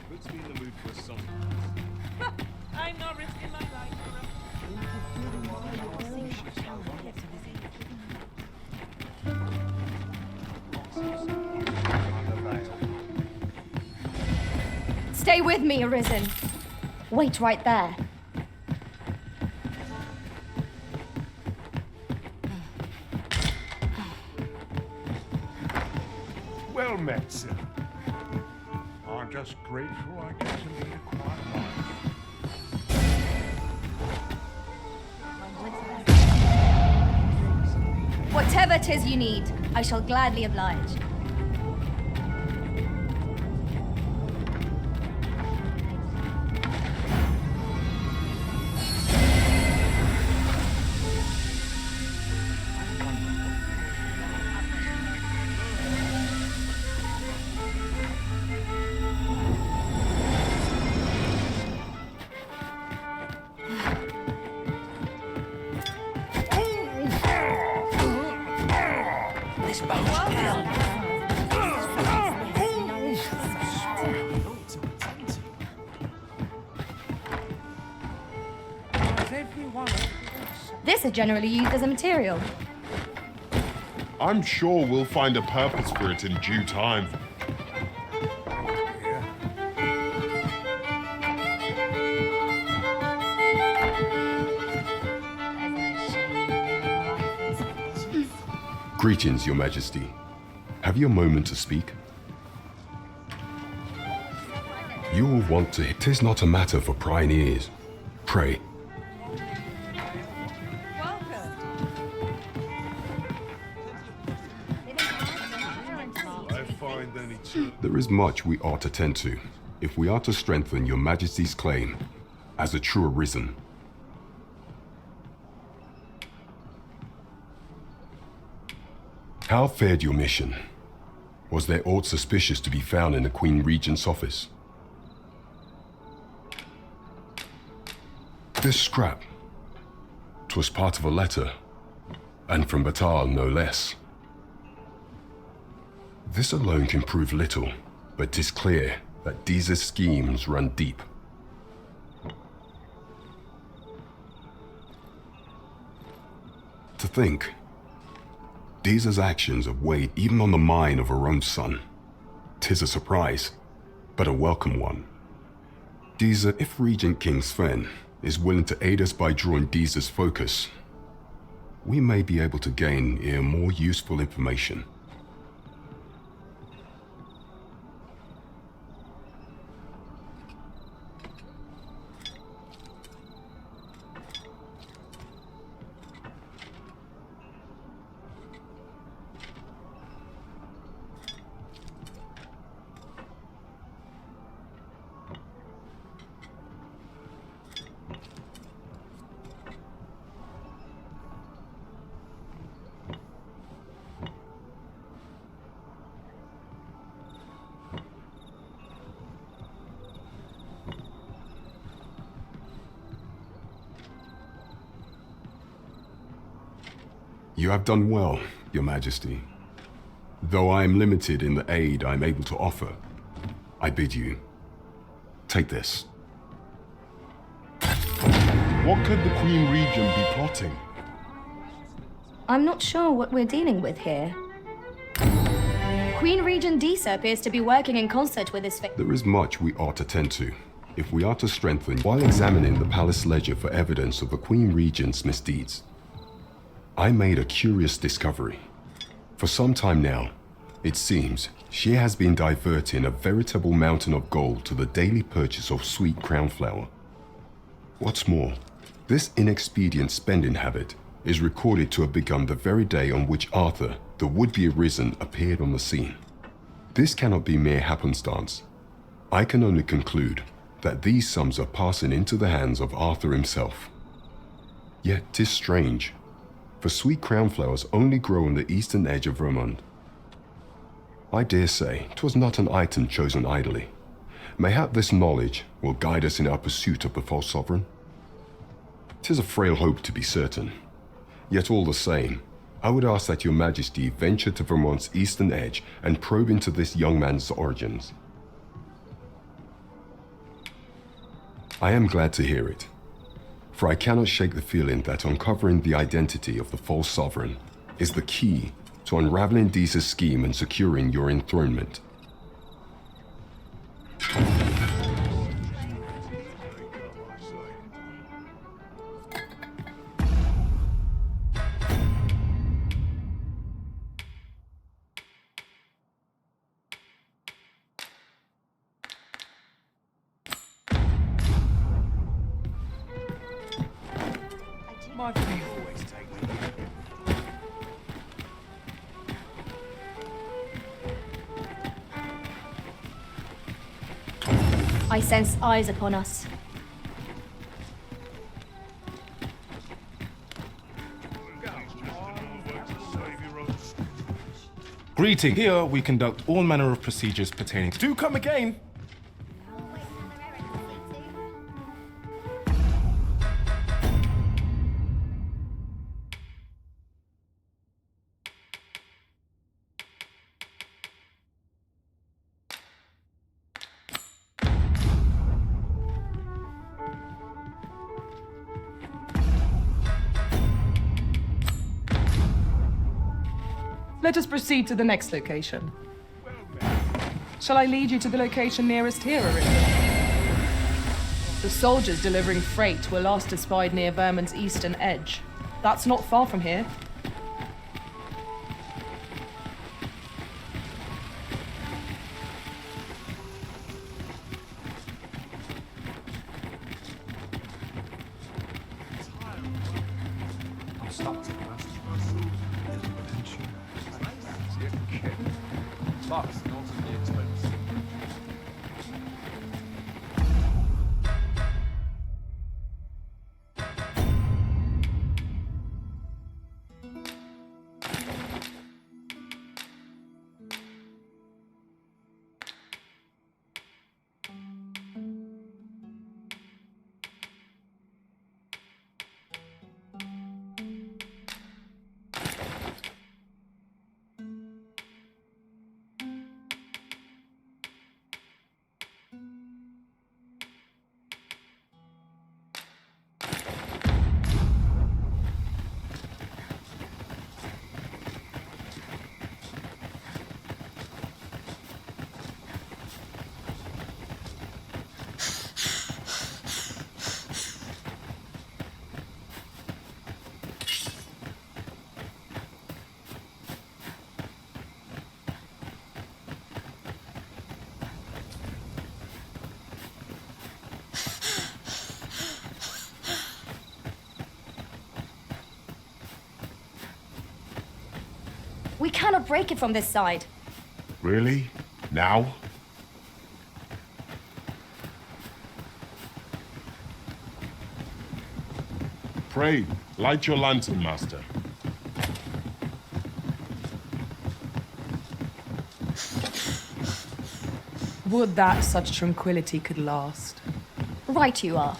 Puts me in the mood for a song. I'm not risking my life for Stay with me, Arisen. Wait right there. Well met, sir. I'm just grateful I get to lead a quiet life. What Whatever 'tis you need, I shall gladly oblige. This boat's killed. This is generally used as a material. I'm sure we'll find a purpose for it in due time. Greetings, Your Majesty. Have you a moment to speak? You will want to. 'Tis not a matter for prying ears. Pray. There is much we ought to tend to, if we are to strengthen Your Majesty's claim as a true arisen. How fared your mission? Was there aught suspicious to be found in the Queen Regent's office? This scrap. 'Twas part of a letter, and from Batal no less. This alone can prove little, but 'tis clear that Deeza's schemes run deep. To think, Deeza's actions have weighed even on the mind of her own son. 'Tis a surprise, but a welcome one. Deeza, if Regent King Sven is willing to aid us by drawing Deeza's focus, we may be able to gain even more useful information. You have done well, Your Majesty. Though I am limited in the aid I am able to offer, I bid you, take this. What could the Queen Regent be plotting? I'm not sure what we're dealing with here. Queen Regent Deesa appears to be working in concert with his There is much we ought to tend to, if we are to strengthen while examining the palace ledger for evidence of the Queen Regent's misdeeds. I made a curious discovery. For some time now, it seems she has been diverting a veritable mountain of gold to the daily purchase of sweet crown flower. What's more, this inexpedient spending habit is recorded to have begun the very day on which Arthur, the would-be arisen, appeared on the scene. This cannot be mere happenstance. I can only conclude that these sums are passing into the hands of Arthur himself. Yet 'tis strange, for sweet crown flowers only grow on the eastern edge of Vermont. I dare say 'twas not an item chosen idly. Mayhap this knowledge will guide us in our pursuit of the false sovereign. 'Tis a frail hope to be certain. Yet all the same, I would ask that Your Majesty venture to Vermont's eastern edge and probe into this young man's origins. I am glad to hear it, for I cannot shake the feeling that uncovering the identity of the false sovereign is the key to unraveling Deeza's scheme and securing your enthronement. My feet always take me. I sense eyes upon us. Greeting. Here we conduct all manner of procedures pertaining to... Do come again! Let us proceed to the next location. Shall I lead you to the location nearest here, Arisen? The soldiers delivering freight were last espied near Vermin's eastern edge. That's not far from here. Plus, not at the expense. We cannot break it from this side. Really? Now? Pray, light your lantern, Master. Would that such tranquility could last. Right you are.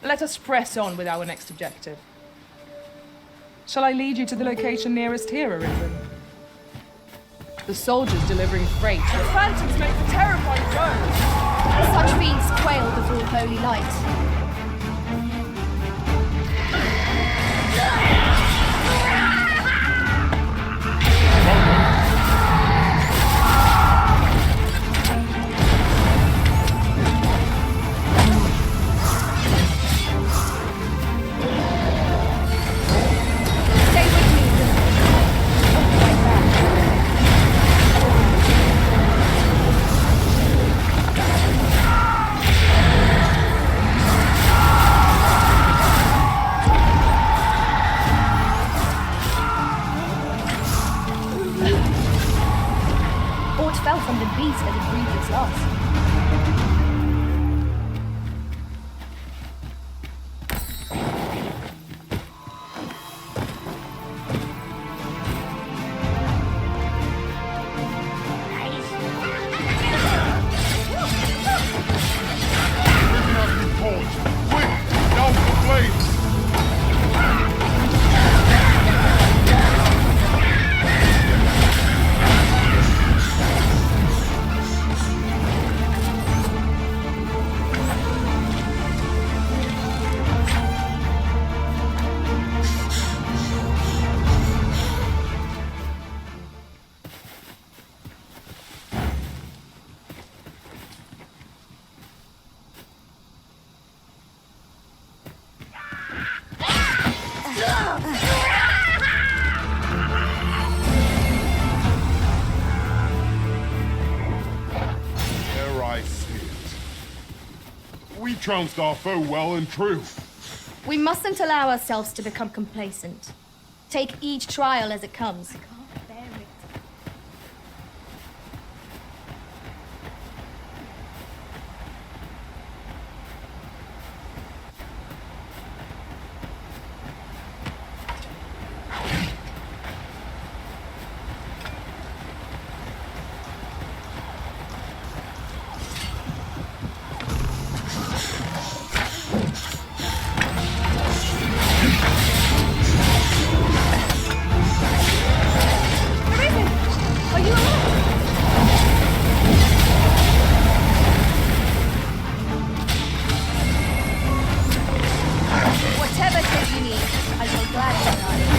Let us press on with our next objective. Shall I lead you to the location nearest here, Arisen? The soldiers delivering freight. The phantoms make for terrifying roads. Such fiends quail before holy light. fell from the beast as it breathed its last. There I see it. We trounced our foe well and true. We mustn't allow ourselves to become complacent. Take each trial as it comes. Whatever kit you need, I shall gladly provide.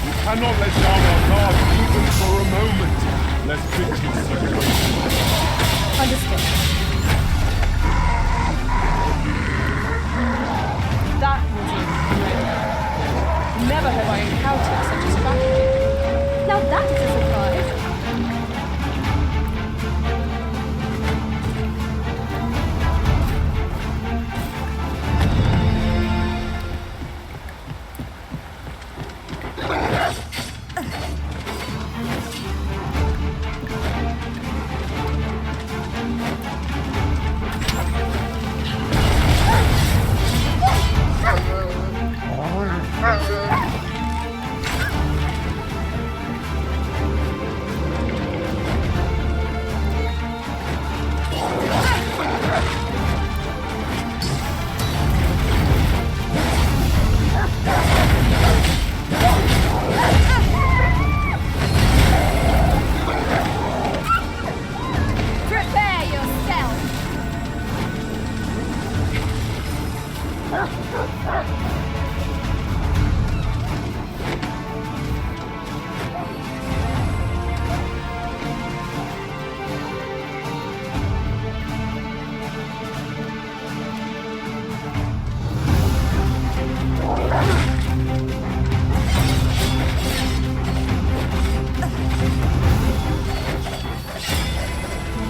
We cannot let down our guard even for a moment, lest victory situation. Understood. That was incredible. Never have I encountered such a strategy. Now that is a surprise. Prepare yourself.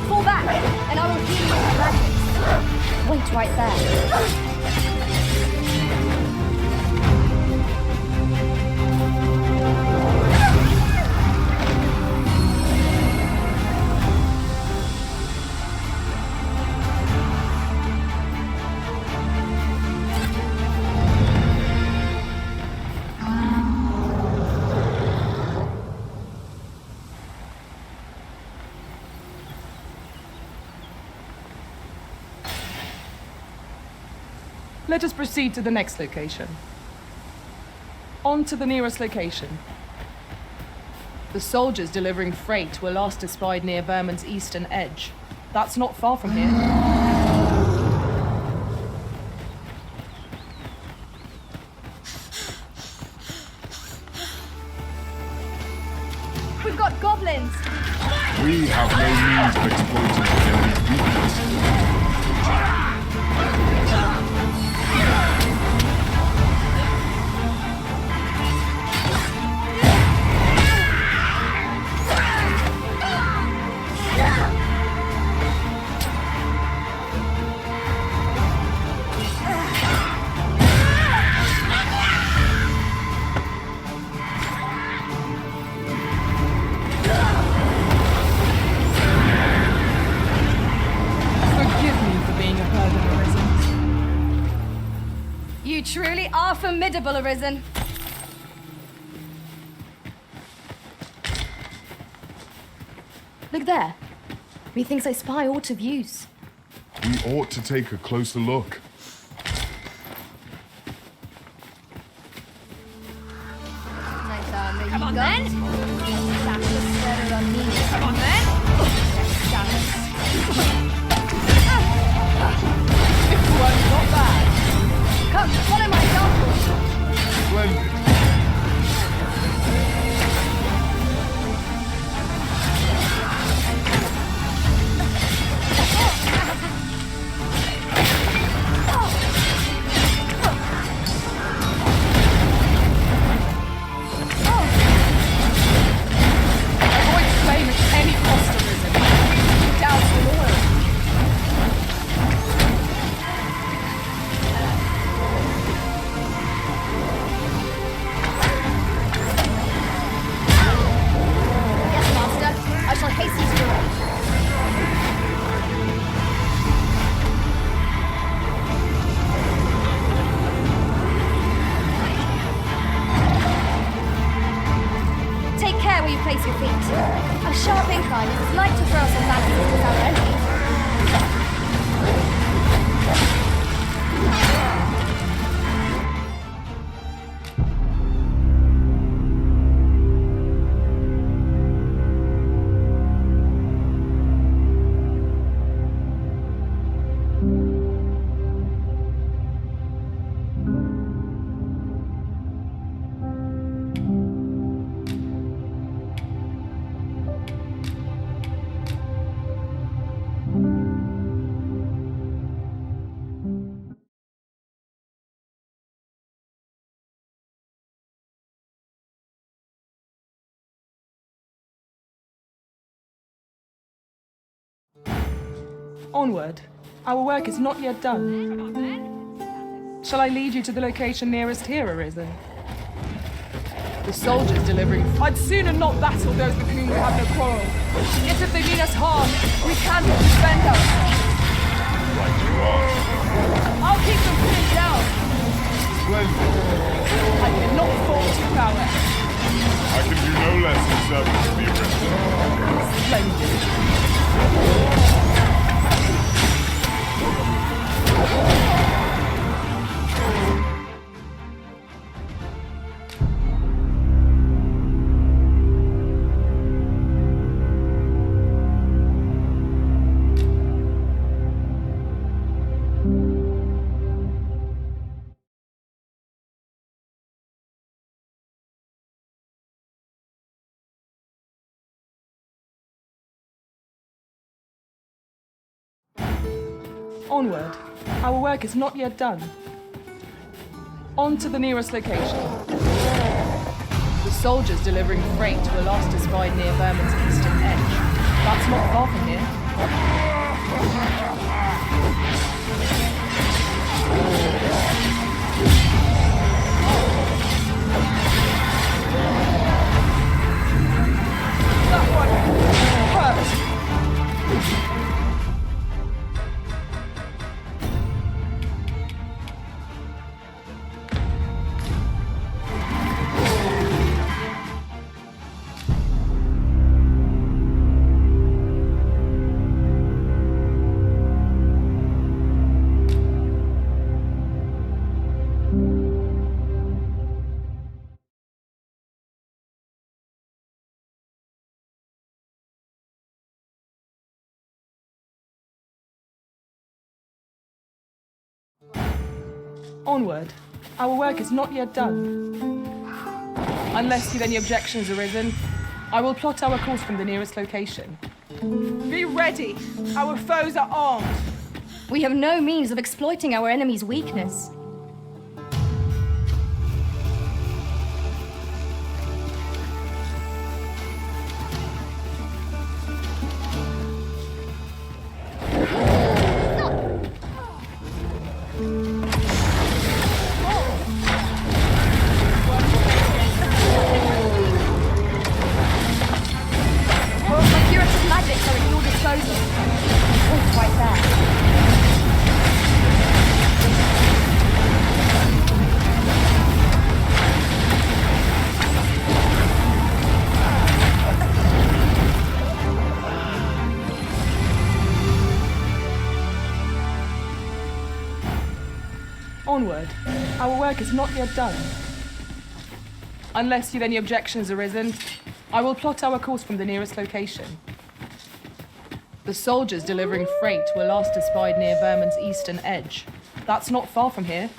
Fall back, and I will heal you with magic. Wait right there. Let us proceed to the next location. On to the nearest location. The soldiers delivering freight were last espied near Vermin's eastern edge. That's not far from here. We've got goblins. We have no means of exploiting the enemy's weakness. They are formidable, Arisen. Look there. Methinks I spy aught of use. We ought to take a closer look. Come on then! Come on then! This one's not bad. Come, follow my example. Splendid. Avoid flame at any cost, Arisen. Douse in oil. Yes, Master. I shall hasten to your aid. Take care where you place your feet. A sharp incline is as like to throw us off balance as our enemies. Onward. Our work is not yet done. Shall I lead you to the location nearest here, Arisen? The soldiers delivering. I'd sooner not battle those with whom we have no quarrel. Yet if they mean us harm, we can't defend ourselves. Right you are. I'll keep them pinned down. Splendid. I cannot fault your prowess. I can do no less in service to the Arisen. Splendid. Onward. Our work is not yet done. On to the nearest location. The soldiers delivering freight were last espied near Vermin's eastern edge. That's not far from here. That one hurt. Onward. Our work is not yet done. Unless you've any objections arisen, I will plot our course from the nearest location. Be ready! Our foes are armed! We have no means of exploiting our enemy's weakness. Onward. Our work is not yet done. Unless you've any objections arisen, I will plot our course from the nearest location. The soldiers delivering freight were last espied near Vermin's eastern edge. That's not far from here.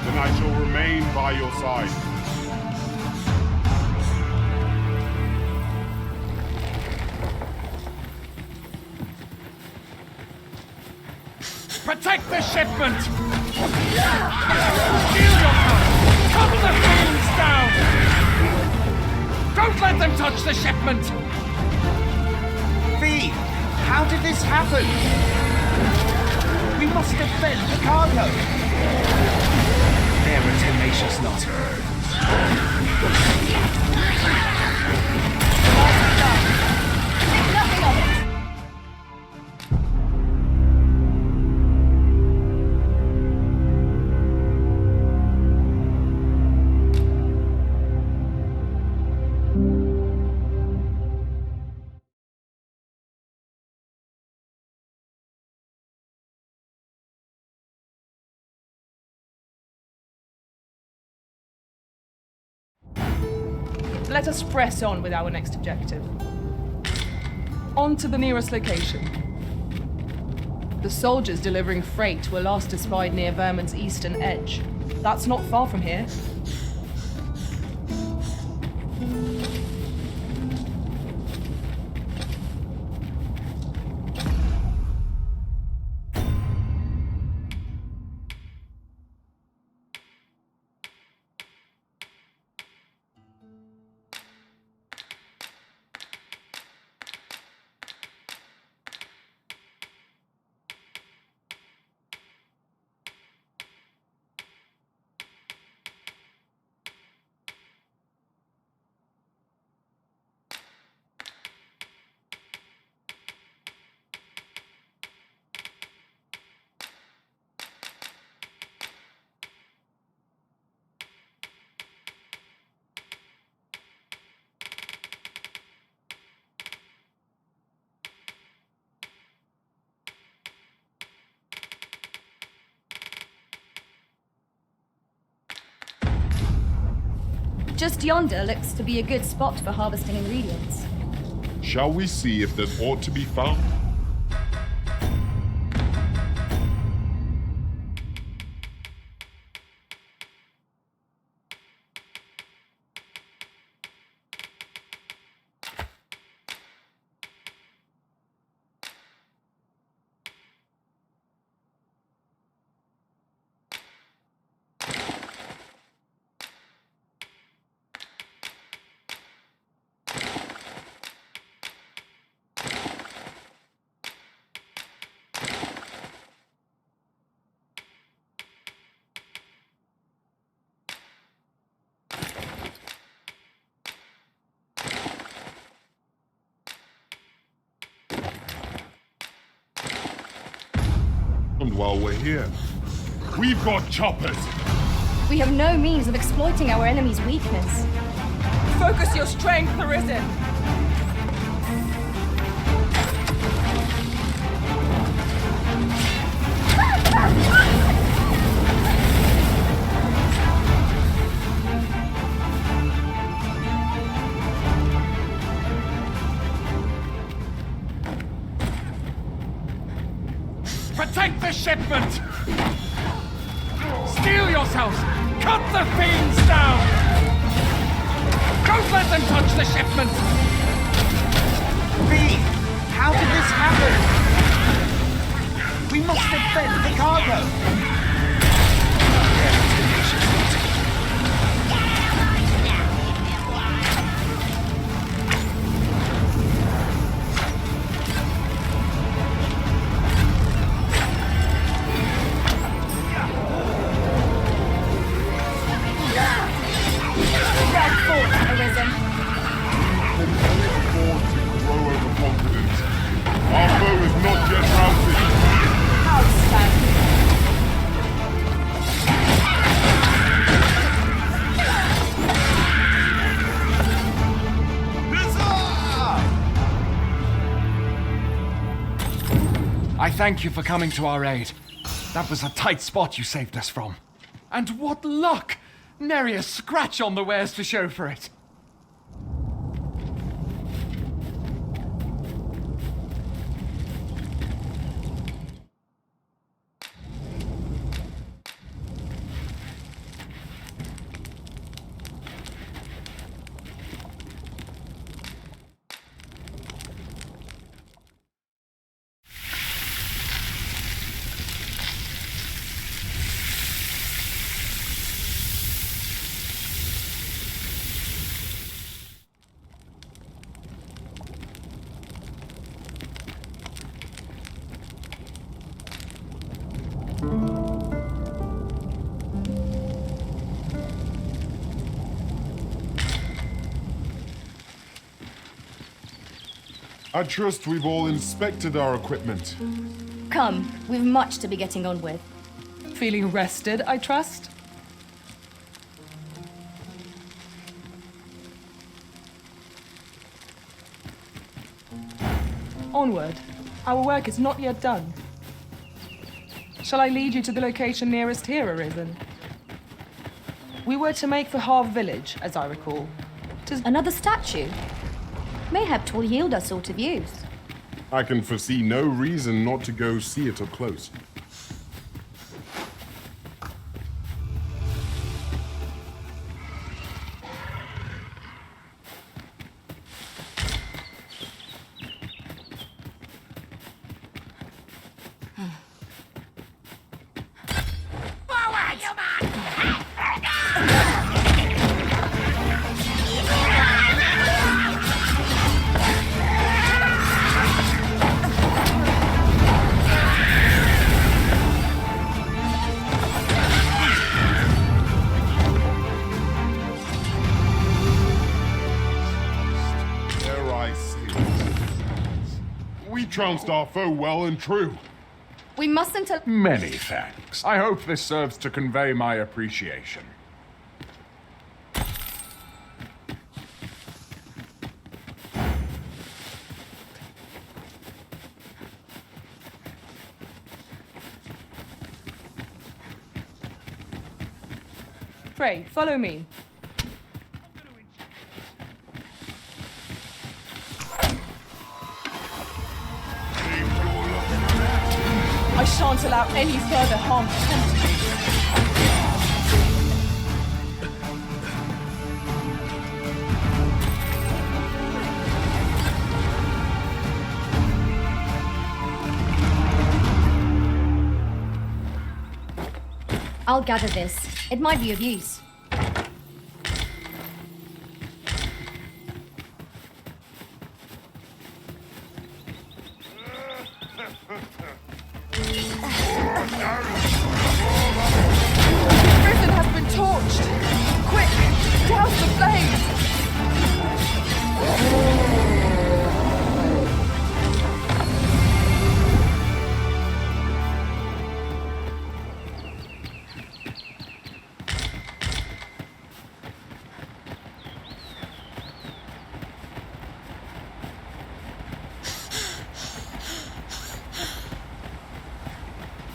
Then I shall remain by your side. Protect the shipment! Shield your power! Cut the fiends down! Don't let them touch the shipment! V, how did this happen? We must defend the cargo. They're a tenacious lot. Think nothing of it. Let us press on with our next objective. On to the nearest location. The soldiers delivering freight were last espied near Vermin's eastern edge. That's not far from here. Just yonder looks to be a good spot for harvesting ingredients. Shall we see if there's aught to be found? And while we're here, we've got choppers. We have no means of exploiting our enemy's weakness. Focus your strength, Arisen. Protect the shipment! Steel yourselves! Cut the fiends down! Don't let them touch the shipment! V, how did this happen? We must defend the cargo. They're a tenacious lot. Our foe is not yet routed. thank you for coming to our aid. That was a tight spot you saved us from. And what luck! Nary a scratch on the wares to show for it. I trust we've all inspected our equipment. Come, we've much to be getting on with. Feeling rested, I trust? Onward. Our work is not yet done. Shall I lead you to the location nearest here, Arisen? We were to make for Harv Village, as I recall. Another statue? Mayhap 'twill yield us sort of use. I can foresee no reason not to go see it up close. Trounced our foe well and true. We mustn't... Many thanks. I hope this serves to convey my appreciation. Frey, follow me. I shan't allow any further harm to come to you. I'll gather this. It might be of use.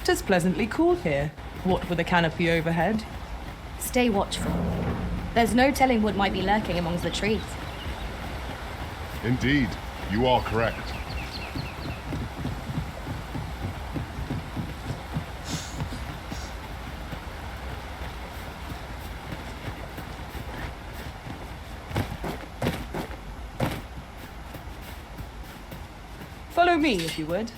It's pleasantly cool here, what with a canopy overhead. Stay watchful. There's no telling what might be lurking amongst the trees. Indeed, you are correct. Follow me, if you would.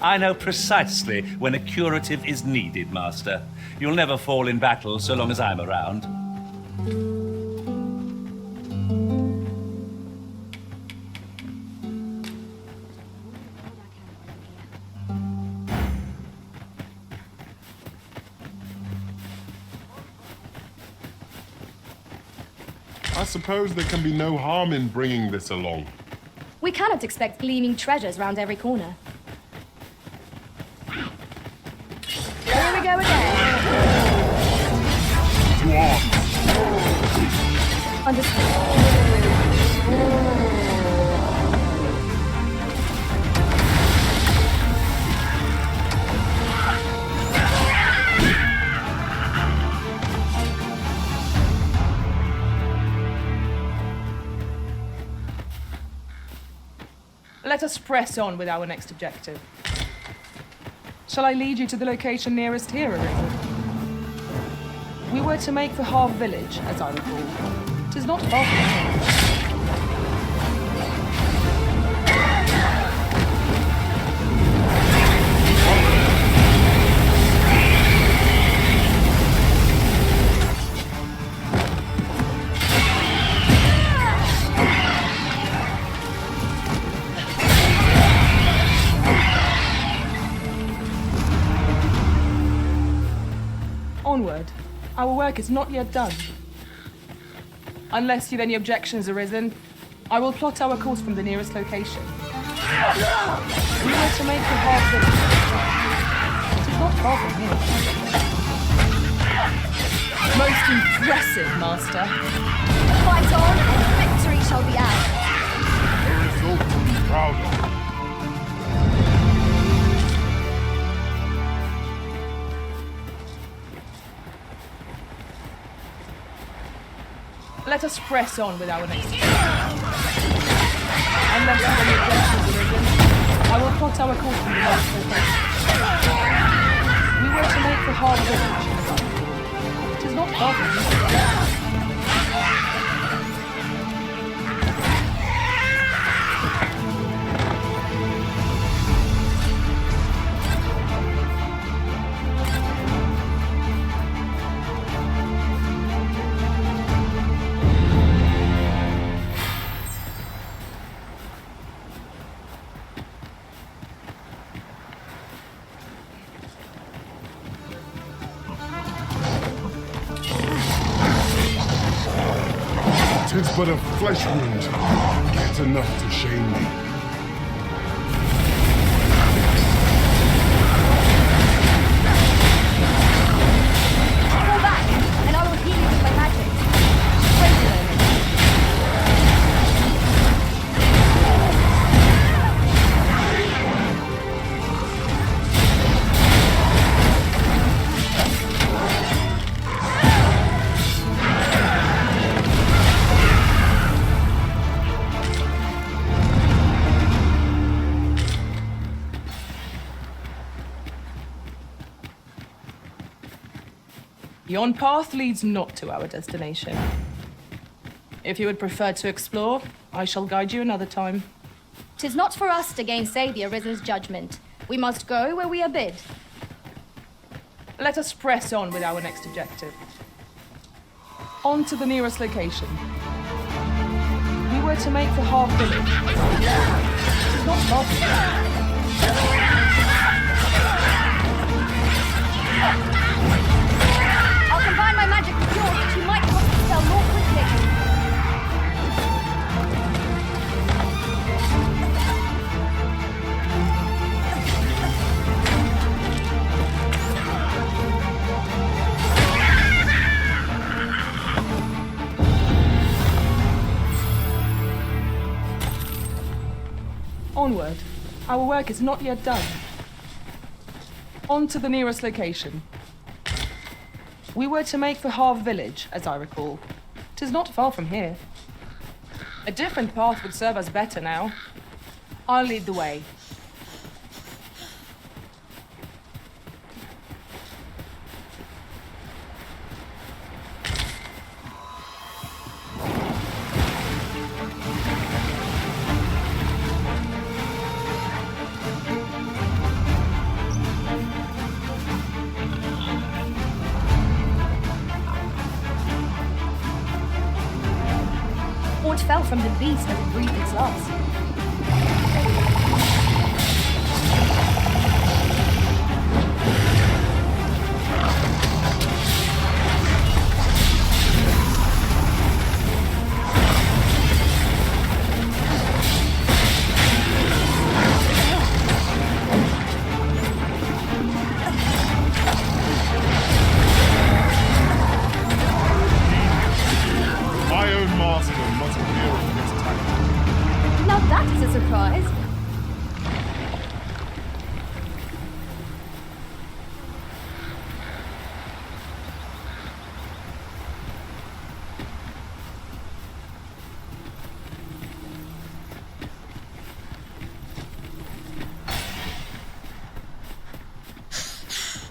I know precisely when a curative is needed, Master. You'll never fall in battle so long as I'm around. I suppose there can be no harm in bringing this along. We cannot expect gleaming treasures round every corner. Here we go again. To arms. Understood. Let us press on with our next objective. Shall I lead you to the location nearest here, Arisen? We were to make for Harve Village, as I recall. 'Tis not far from here. Onward. Our work is not yet done. Unless you've any objections arisen, I will plot our course from the nearest location. We were to make the Harve Village. It is not far from here. Most impressive, Master. Fight on, and victory shall be ours. A result to be proud of. Let us press on with our next objective. Unless you have any objections arisen, I will plot our course from the next location. We were to make the Harve Village. It is not far from here. Tis but a flesh wound, yet enough to shame me. Fall back, and I will heal you with my magic. Wait a moment. Yon path leads not to our destination. If you would prefer to explore, I shall guide you another time. 'Tis not for us to gainsay the Arisen's judgment. We must go where we are bid. Let us press on with our next objective. On to the nearest location. We were to make the Harve Village. It is not far from here. I'll combine my magic with yours that you might cast the spell more quickly. Onward. Our work is not yet done. On to the nearest location. We were to make for Harve Village, as I recall. 'Tis not far from here. A different path would serve us better now. I'll lead the way. What fell from the beast as it breathed its last?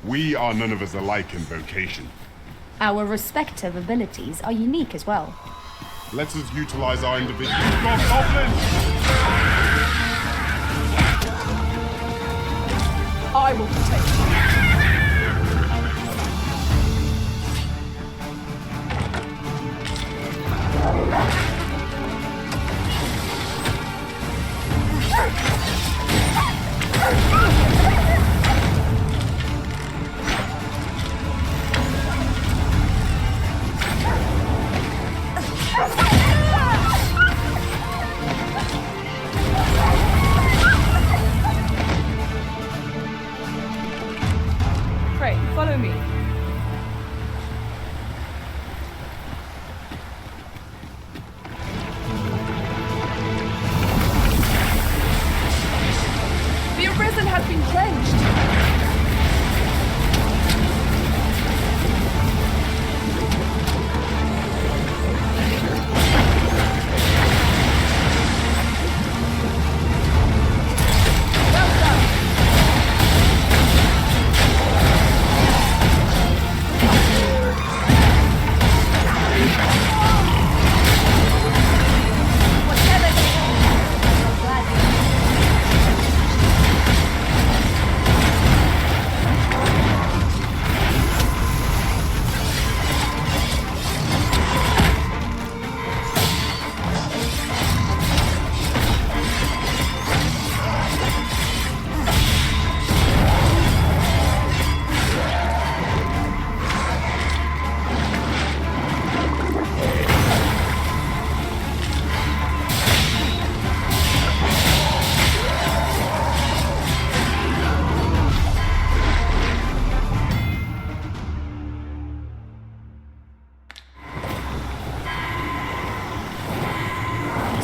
We are none of us alike in vocation. Our respective abilities are unique as well. Let us utilize our individual goblins! I will protect you. Pray, follow me. The Arisen has been cleansed.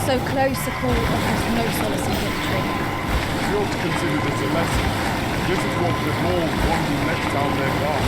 So close a call offers no solace in victory. We ought to consider this a lesson. This is what befalls one who lets down their guard.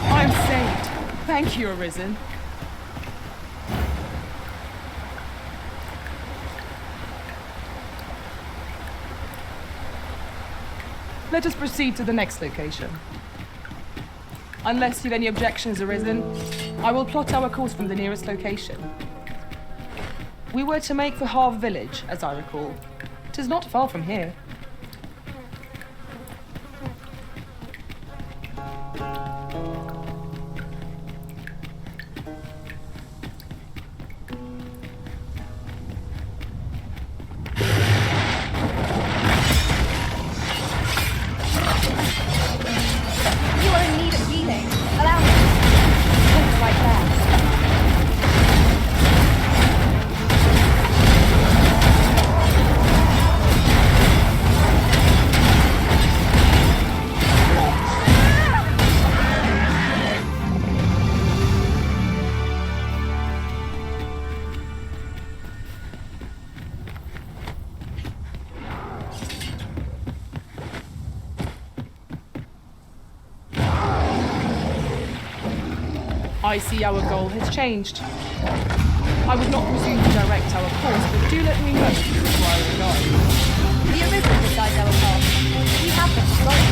I'm saved. Thank you, Arisen. Let us proceed to the next location. Unless you've any objections, Arisen, I will plot our course from the nearest location. We were to make for Harve Village, as I recall. 'Tis not far from here. You are in need of healing. Allow me. Look right there. I see our goal has changed. I would not presume to direct our course, but do let me know if you require a guide. The Arisen decides our path. We have them to follow.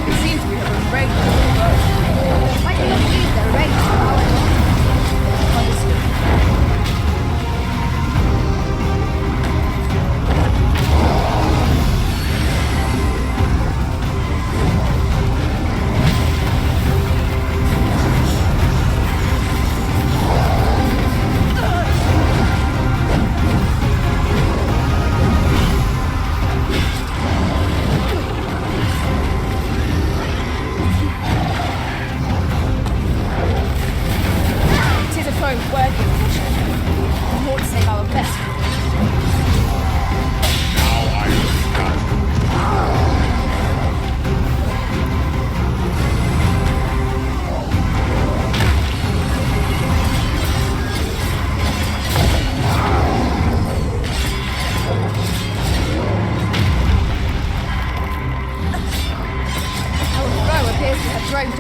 It seems we have been raided. Why do you not use their range for our advantage? Understood.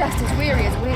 just as weary as we.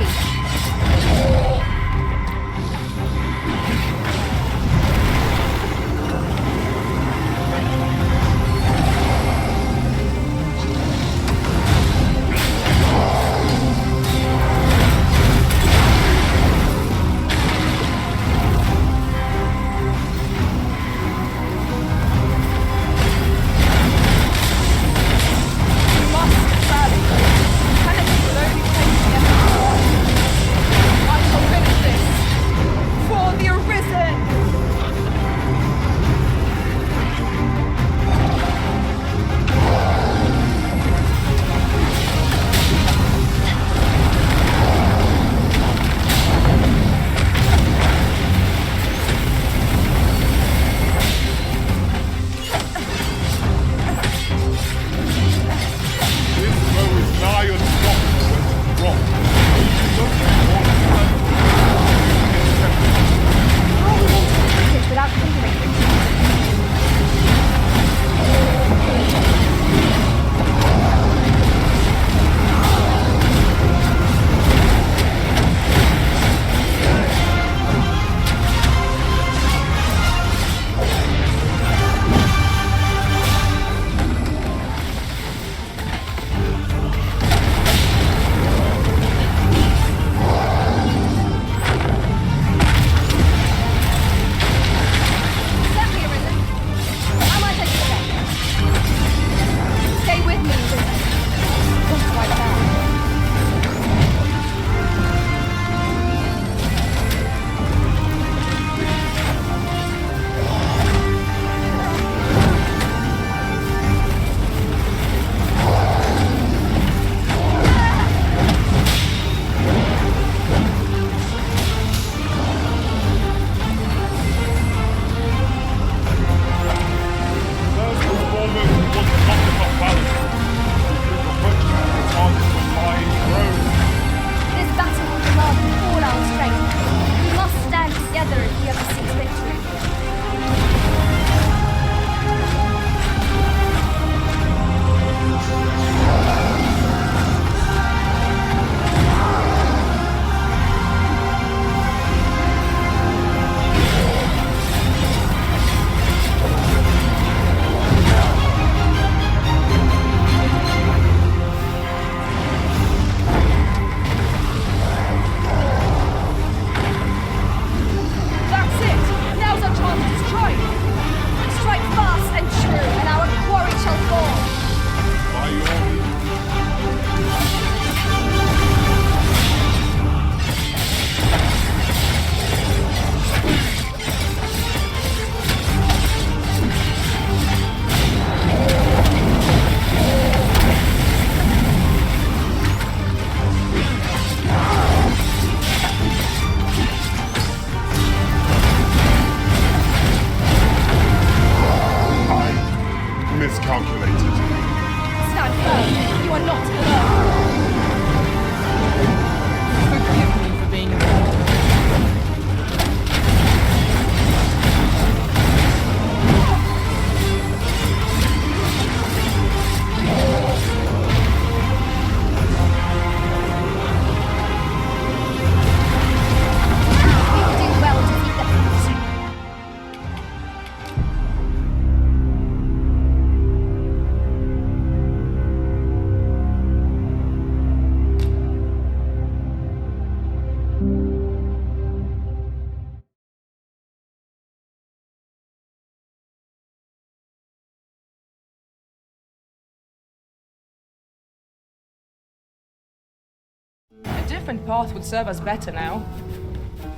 A different path would serve us better now.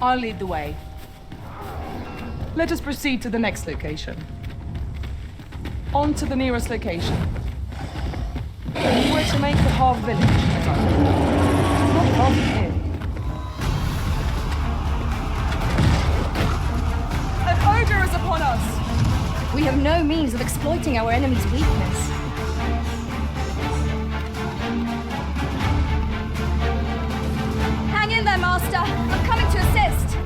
I'll lead the way. Let us proceed to the next location. On to the nearest location. We're to make the half village, as I think. Not far from here. An ogre is upon us! We have no means of exploiting our enemy's weakness. Hang in there, Master! I'm coming to assist!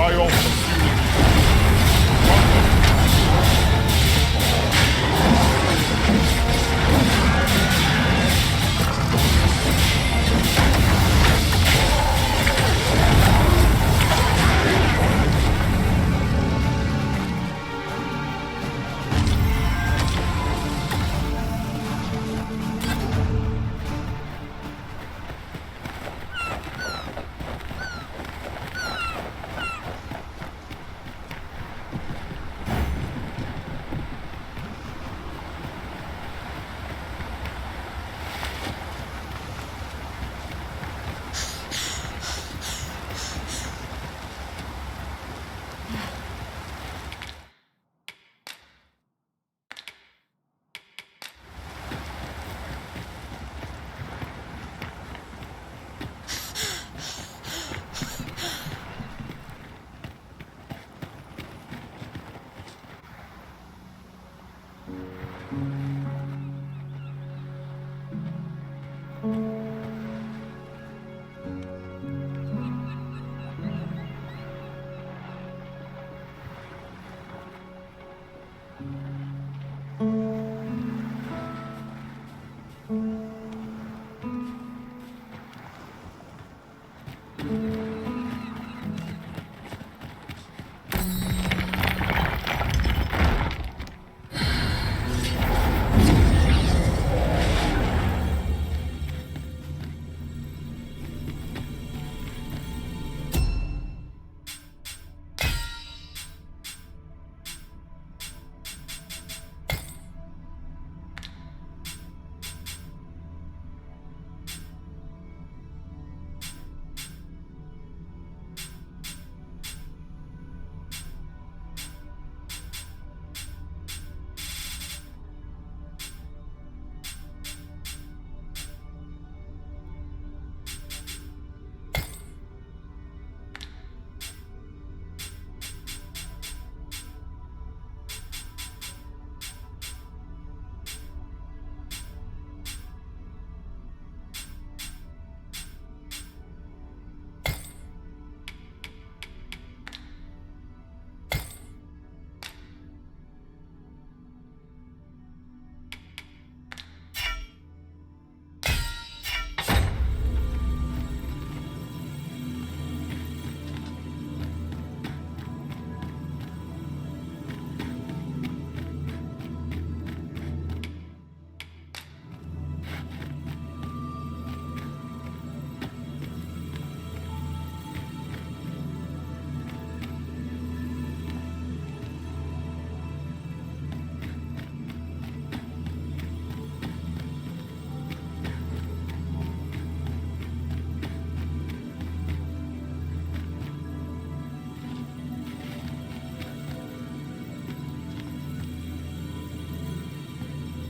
Dry off as soon as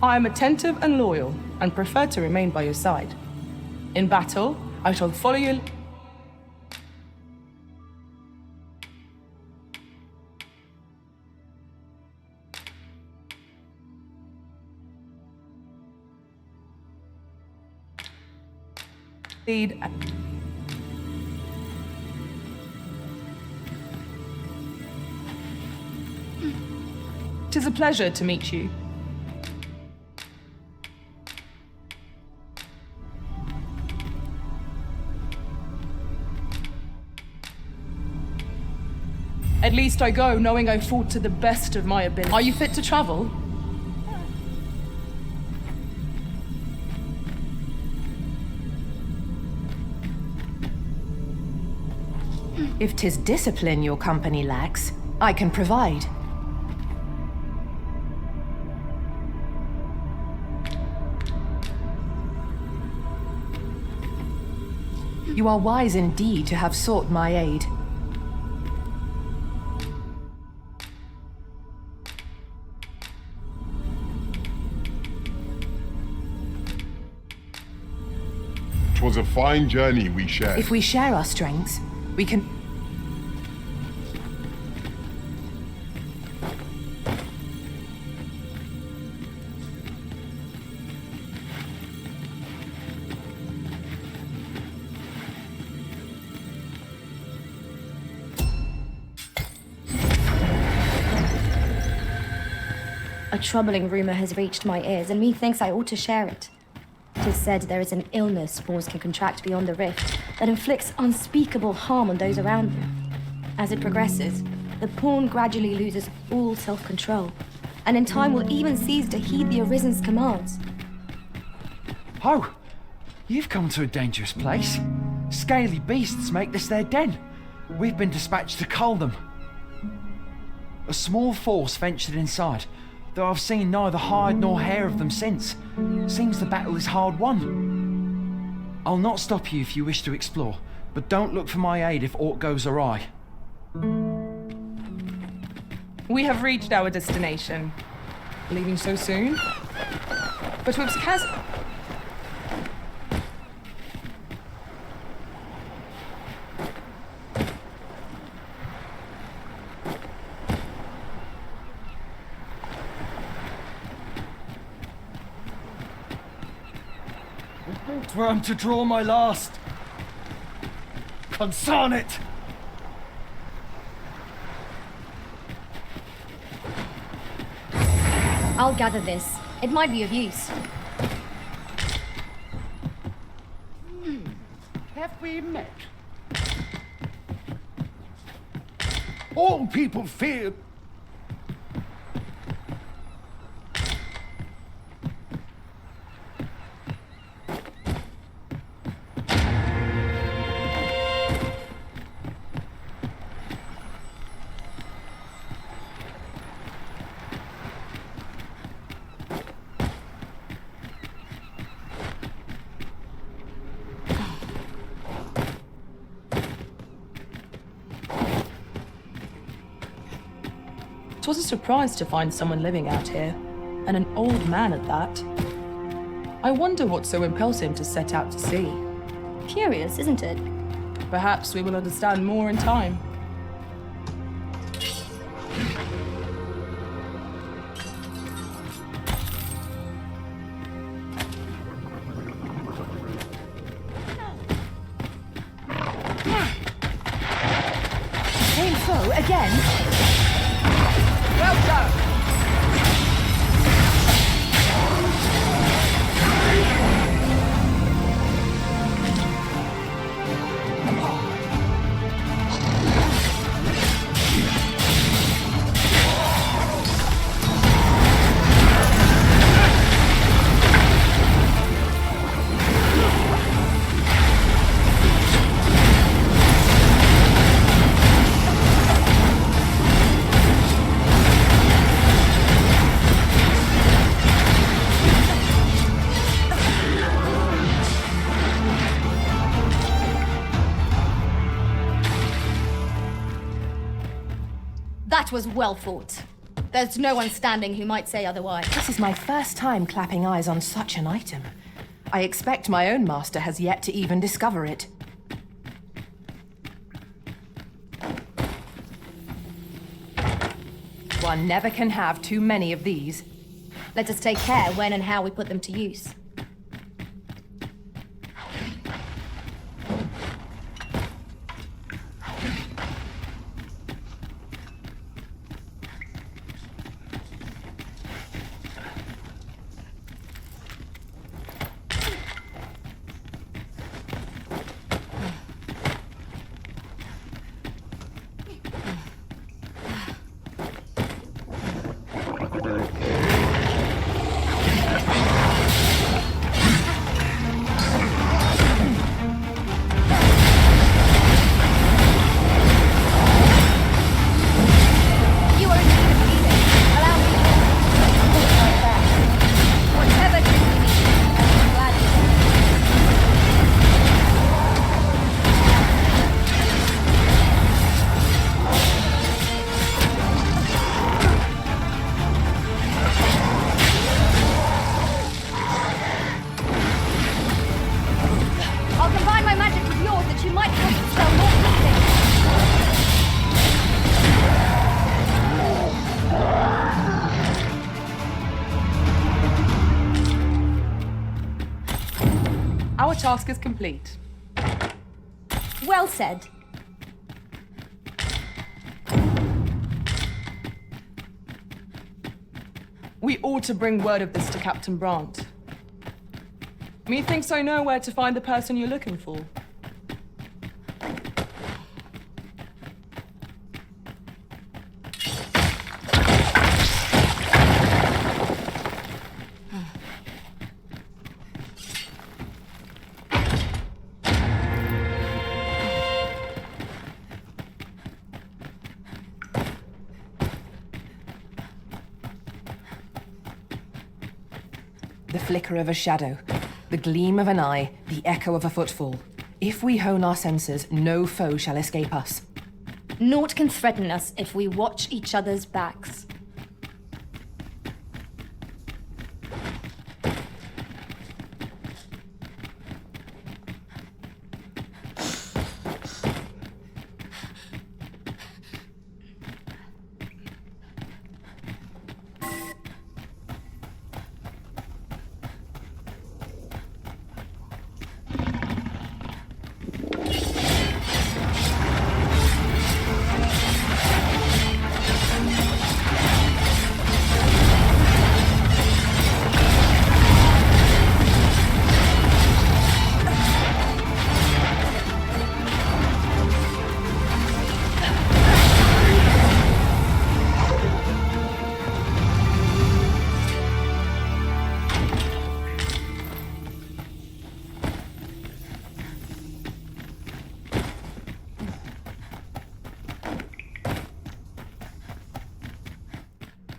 I am attentive and loyal, and prefer to remain by your side. In battle, I shall follow you. Lead. It is a pleasure to meet you. At least I go knowing I fought to the best of my ability. Are you fit to travel? If 'tis discipline your company lacks, I can provide. You are wise indeed to have sought my aid. It was a fine journey we shared. If we share our strengths, we can... A troubling rumour has reached my ears, and methinks I ought to share it. It is said there is an illness spores can contract beyond the rift that inflicts unspeakable harm on those around them. As it progresses, the pawn gradually loses all self-control, and in time will even cease to heed the Arisen's commands. Oh, you've come to a dangerous place. Scaly beasts make this their den. We've been dispatched to cull them. A small force ventured inside, though I've seen neither hide nor hair of them since. Seems the battle is hard won. I'll not stop you if you wish to explore, but don't look for my aid if aught goes awry. We have reached our destination. Leaving so soon? But Whip's chasm... Where I'm to draw my last. Concern it! I'll gather this. It might be of use. Have we met? All people fear. It was a surprise to find someone living out here, and an old man at that. I wonder what so impels him to set out to sea. Curious, isn't it? Perhaps we will understand more in time. Same foe again? Well done! That was well fought. There's no one standing who might say otherwise. This is my first time clapping eyes on such an item. I expect my own master has yet to even discover it. One never can have too many of these. Let us take care when and how we put them to use. Our task is complete. Well said. We We ought to bring word of this to Captain Brandt. Methinks I know where to find the person you're looking for. The flicker of a shadow, the gleam of an eye, the echo of a footfall. If we hone our senses, no foe shall escape us. Naught can threaten us if we watch each other's backs.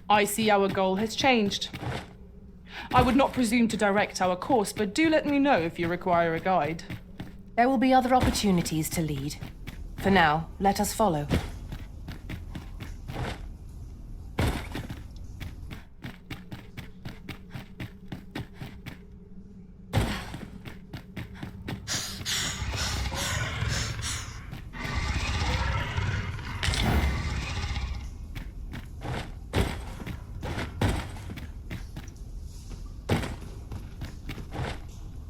I see our goal has changed. I would not presume to direct our course, but do let me know if you require a guide. There will be other opportunities to lead. For now, let us follow.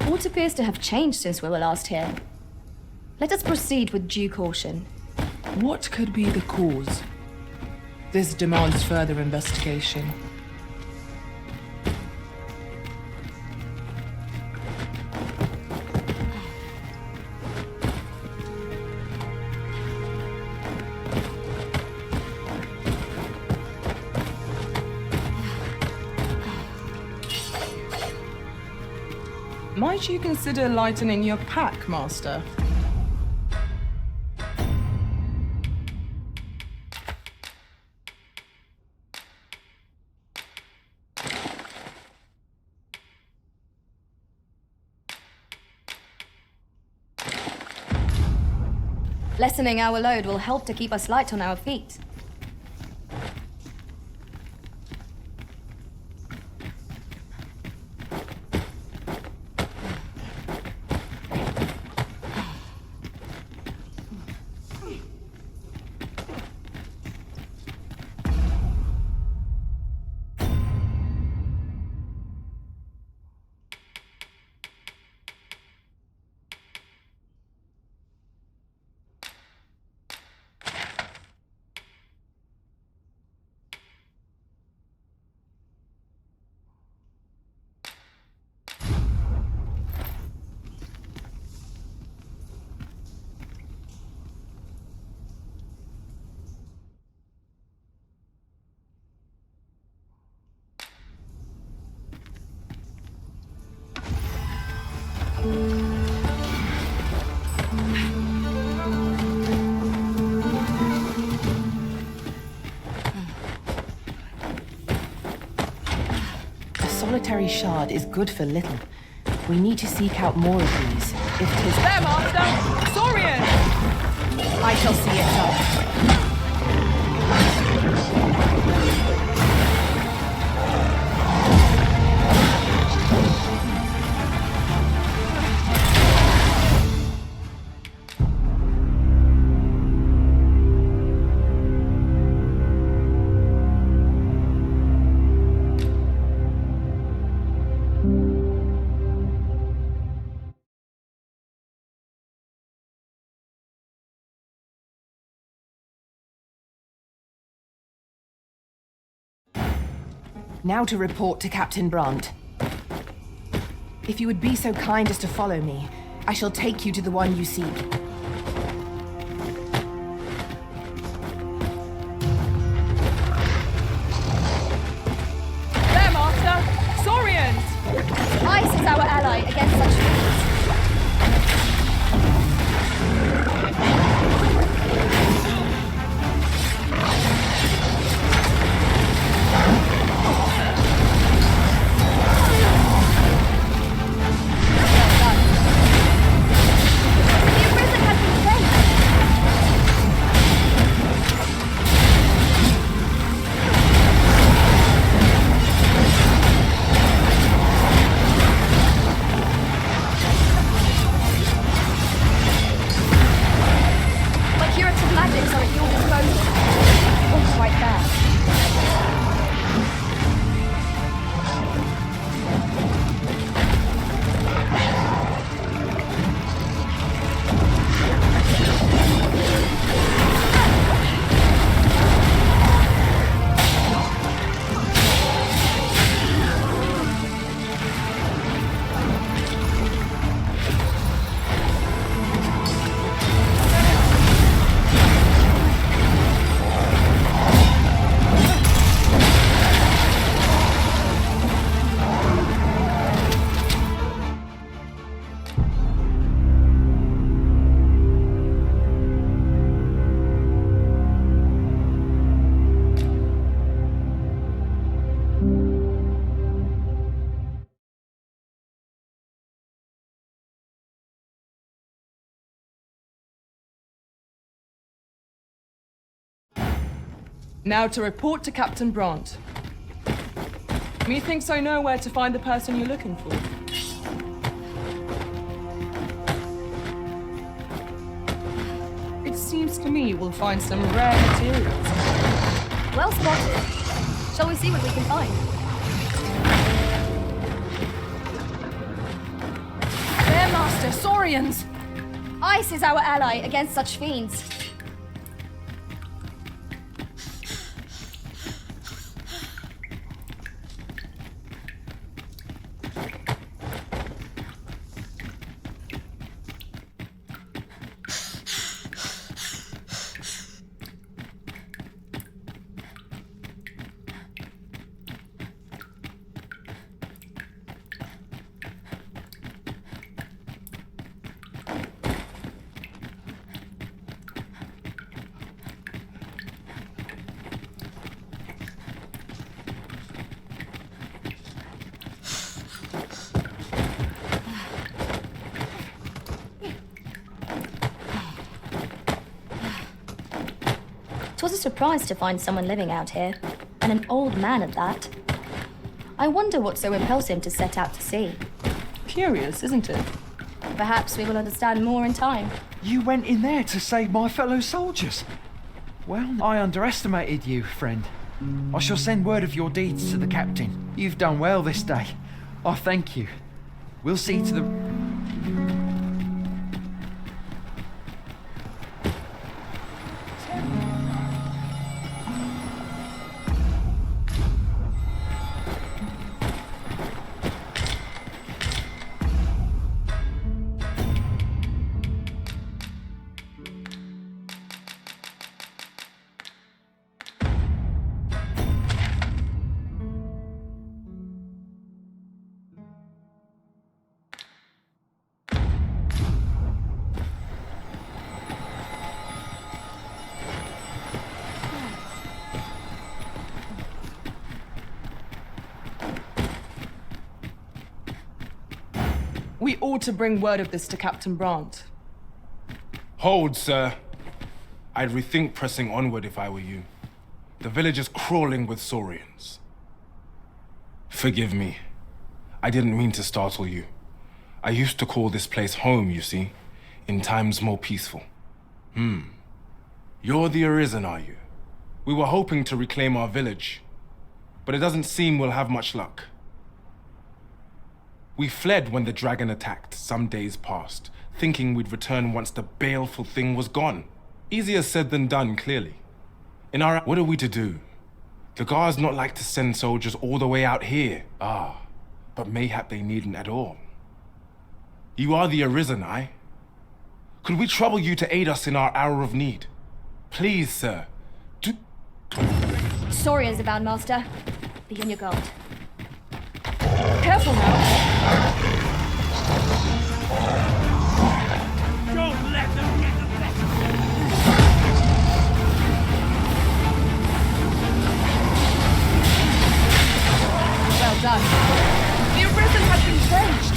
What appears to have changed since we were last here? Let us proceed with due caution. What could be the cause? This demands further investigation. Might you consider lightening your pack, Master? Lessening our load will help to keep us light on our feet. A solitary shard is good for little. We need to seek out more of these. If 'tis There, Master! Saurian! I shall see it done. Now to report to Captain Brandt. If you would be so kind as to follow me, I shall take you to the one you seek. There, Master! Saurians! Ice is our ally against such fiends. Now to report to Captain Brandt. Methinks I know where to find the person you're looking for. It seems to me we'll find some rare materials. Well spotted. Shall we see what we can find? There, Master, Saurians! Ice is our ally against such fiends. It was a surprise to find someone living out here, and an old man at that. I wonder what so impels him to set out to sea. Curious, isn't it? Perhaps we will understand more in time. You went in there to save my fellow soldiers. Well, I underestimated you, friend. I shall send word of your deeds to the captain. You've done well this day. I thank you. We'll see to the... We ought to bring word of this to Captain Brandt. Hold, sir. I'd rethink pressing onward if I were you. The village is crawling with saurians. Forgive me. I didn't mean to startle you. I used to call this place home, you see, in times more peaceful. You're the Arisen, are you? We were hoping to reclaim our village, but it doesn't seem we'll have much luck. We fled when the dragon attacked some days past, thinking we'd return once the baleful thing was gone. Easier said than done, clearly. What are we to do? The guards not like to send soldiers all the way out here. Ah, but mayhap they needn't at all. You are the Arisen, aye? Could we trouble you to aid us in our hour of need? Please, sir. Sorry, Isabel, Master. Be on your guard. Careful now. Don't let them get the better. Well done. The Arisen has been changed.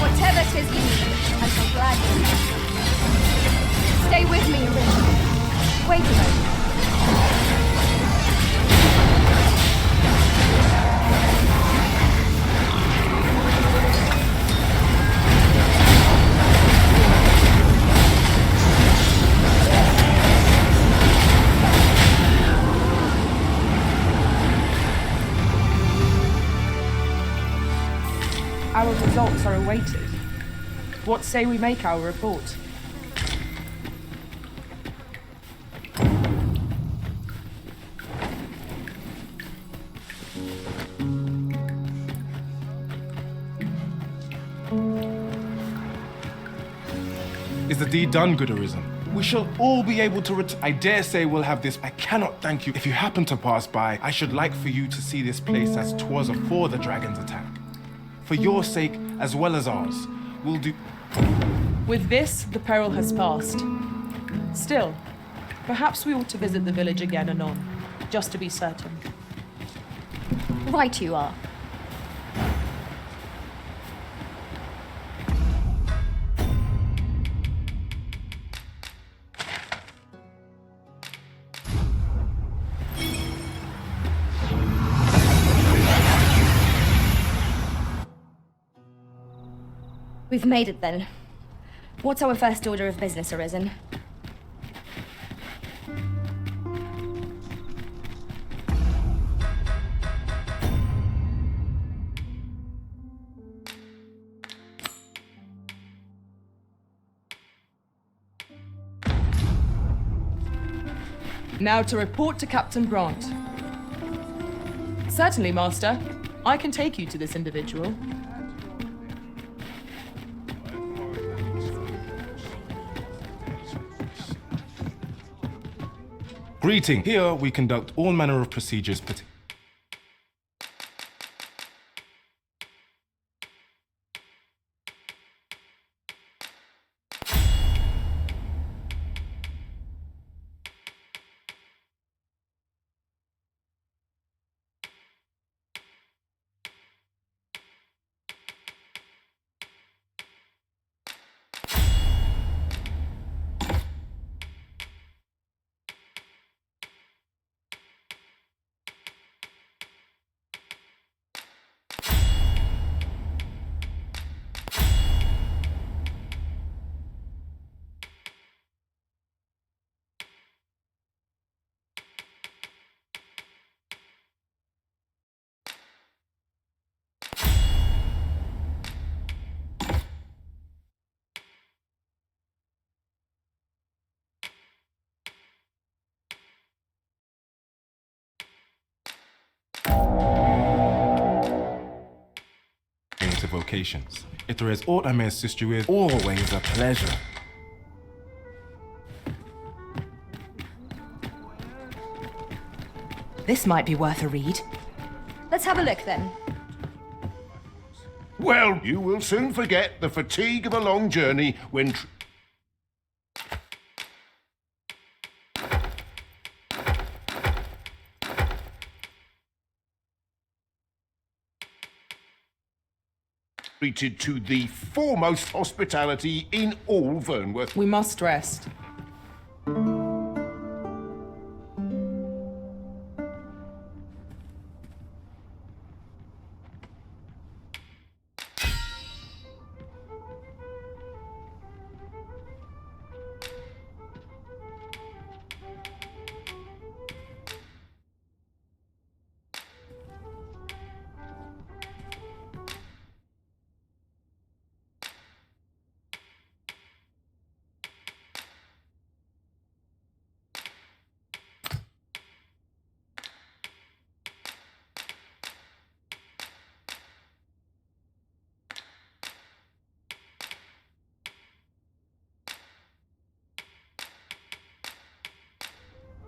Whatever 'tis you need, I'm so glad you need. Stay with me, Arisen. Wait a moment. Our results are awaited. What say we make our report? Is the deed done, good Arisen? We shall all be able to I dare say we'll have this. I cannot thank you. If you happen to pass by, I should like for you to see this place as 'twas afore the dragon's attack. For your sake, as well as ours, we'll do... With this, the peril has passed. Still, perhaps we ought to visit the village again anon, just to be certain. Right you are. We've made it then. What's our first order of business, Arisen? Now to report to Captain Grant. Certainly, Master. I can take you to this individual. Greeting. Here we conduct all manner of procedures. Vocations. If there is aught I may assist you with, always a pleasure. This might be worth a read. Let's have a look then. Well, you will soon forget the fatigue of a long journey when... treated to the foremost hospitality in all Vernworth. We must rest.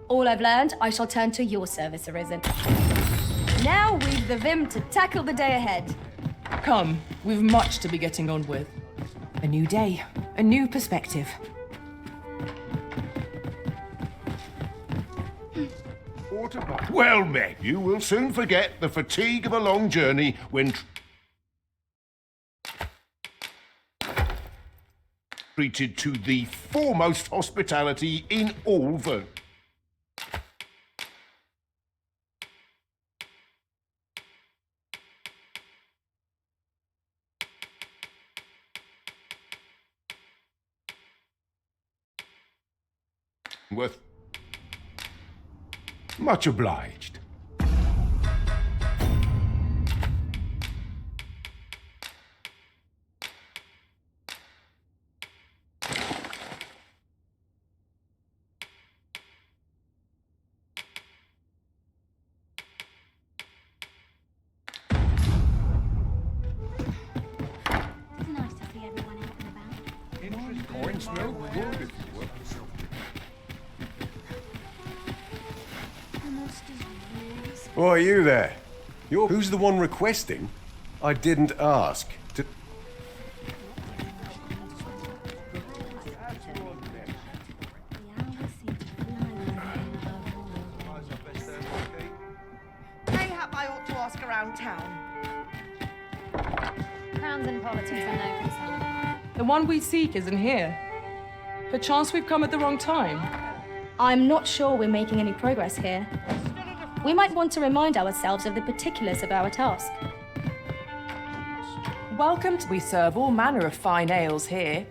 All I've learned, I shall turn to your service, Arisen. Now we've the vim to tackle the day ahead. Come, we've much to be getting on with. A new day, a new perspective. Well met. You will soon forget the fatigue of a long journey when treated to the foremost hospitality in all Vern. Worth. Much obliged. It's nice to see everyone out and about. Coin smell good if you work yourself. Oh, are you there? Who's the one requesting? I didn't ask. Mayhap I ought to ask around town. Crowns and politics are no concern. The one we seek isn't here. Perchance we've come at the wrong time. I'm not sure we're making any progress here. We might want to remind ourselves of the particulars of our task. Welcome to... We serve all manner of fine ales here.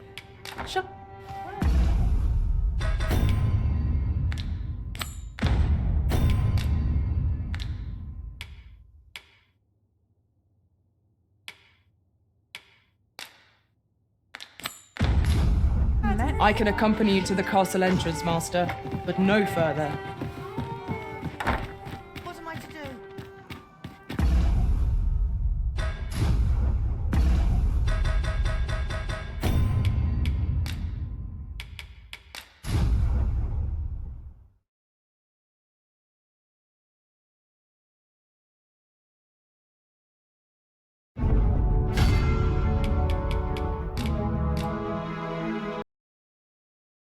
I can accompany you to the castle entrance, Master, but no further.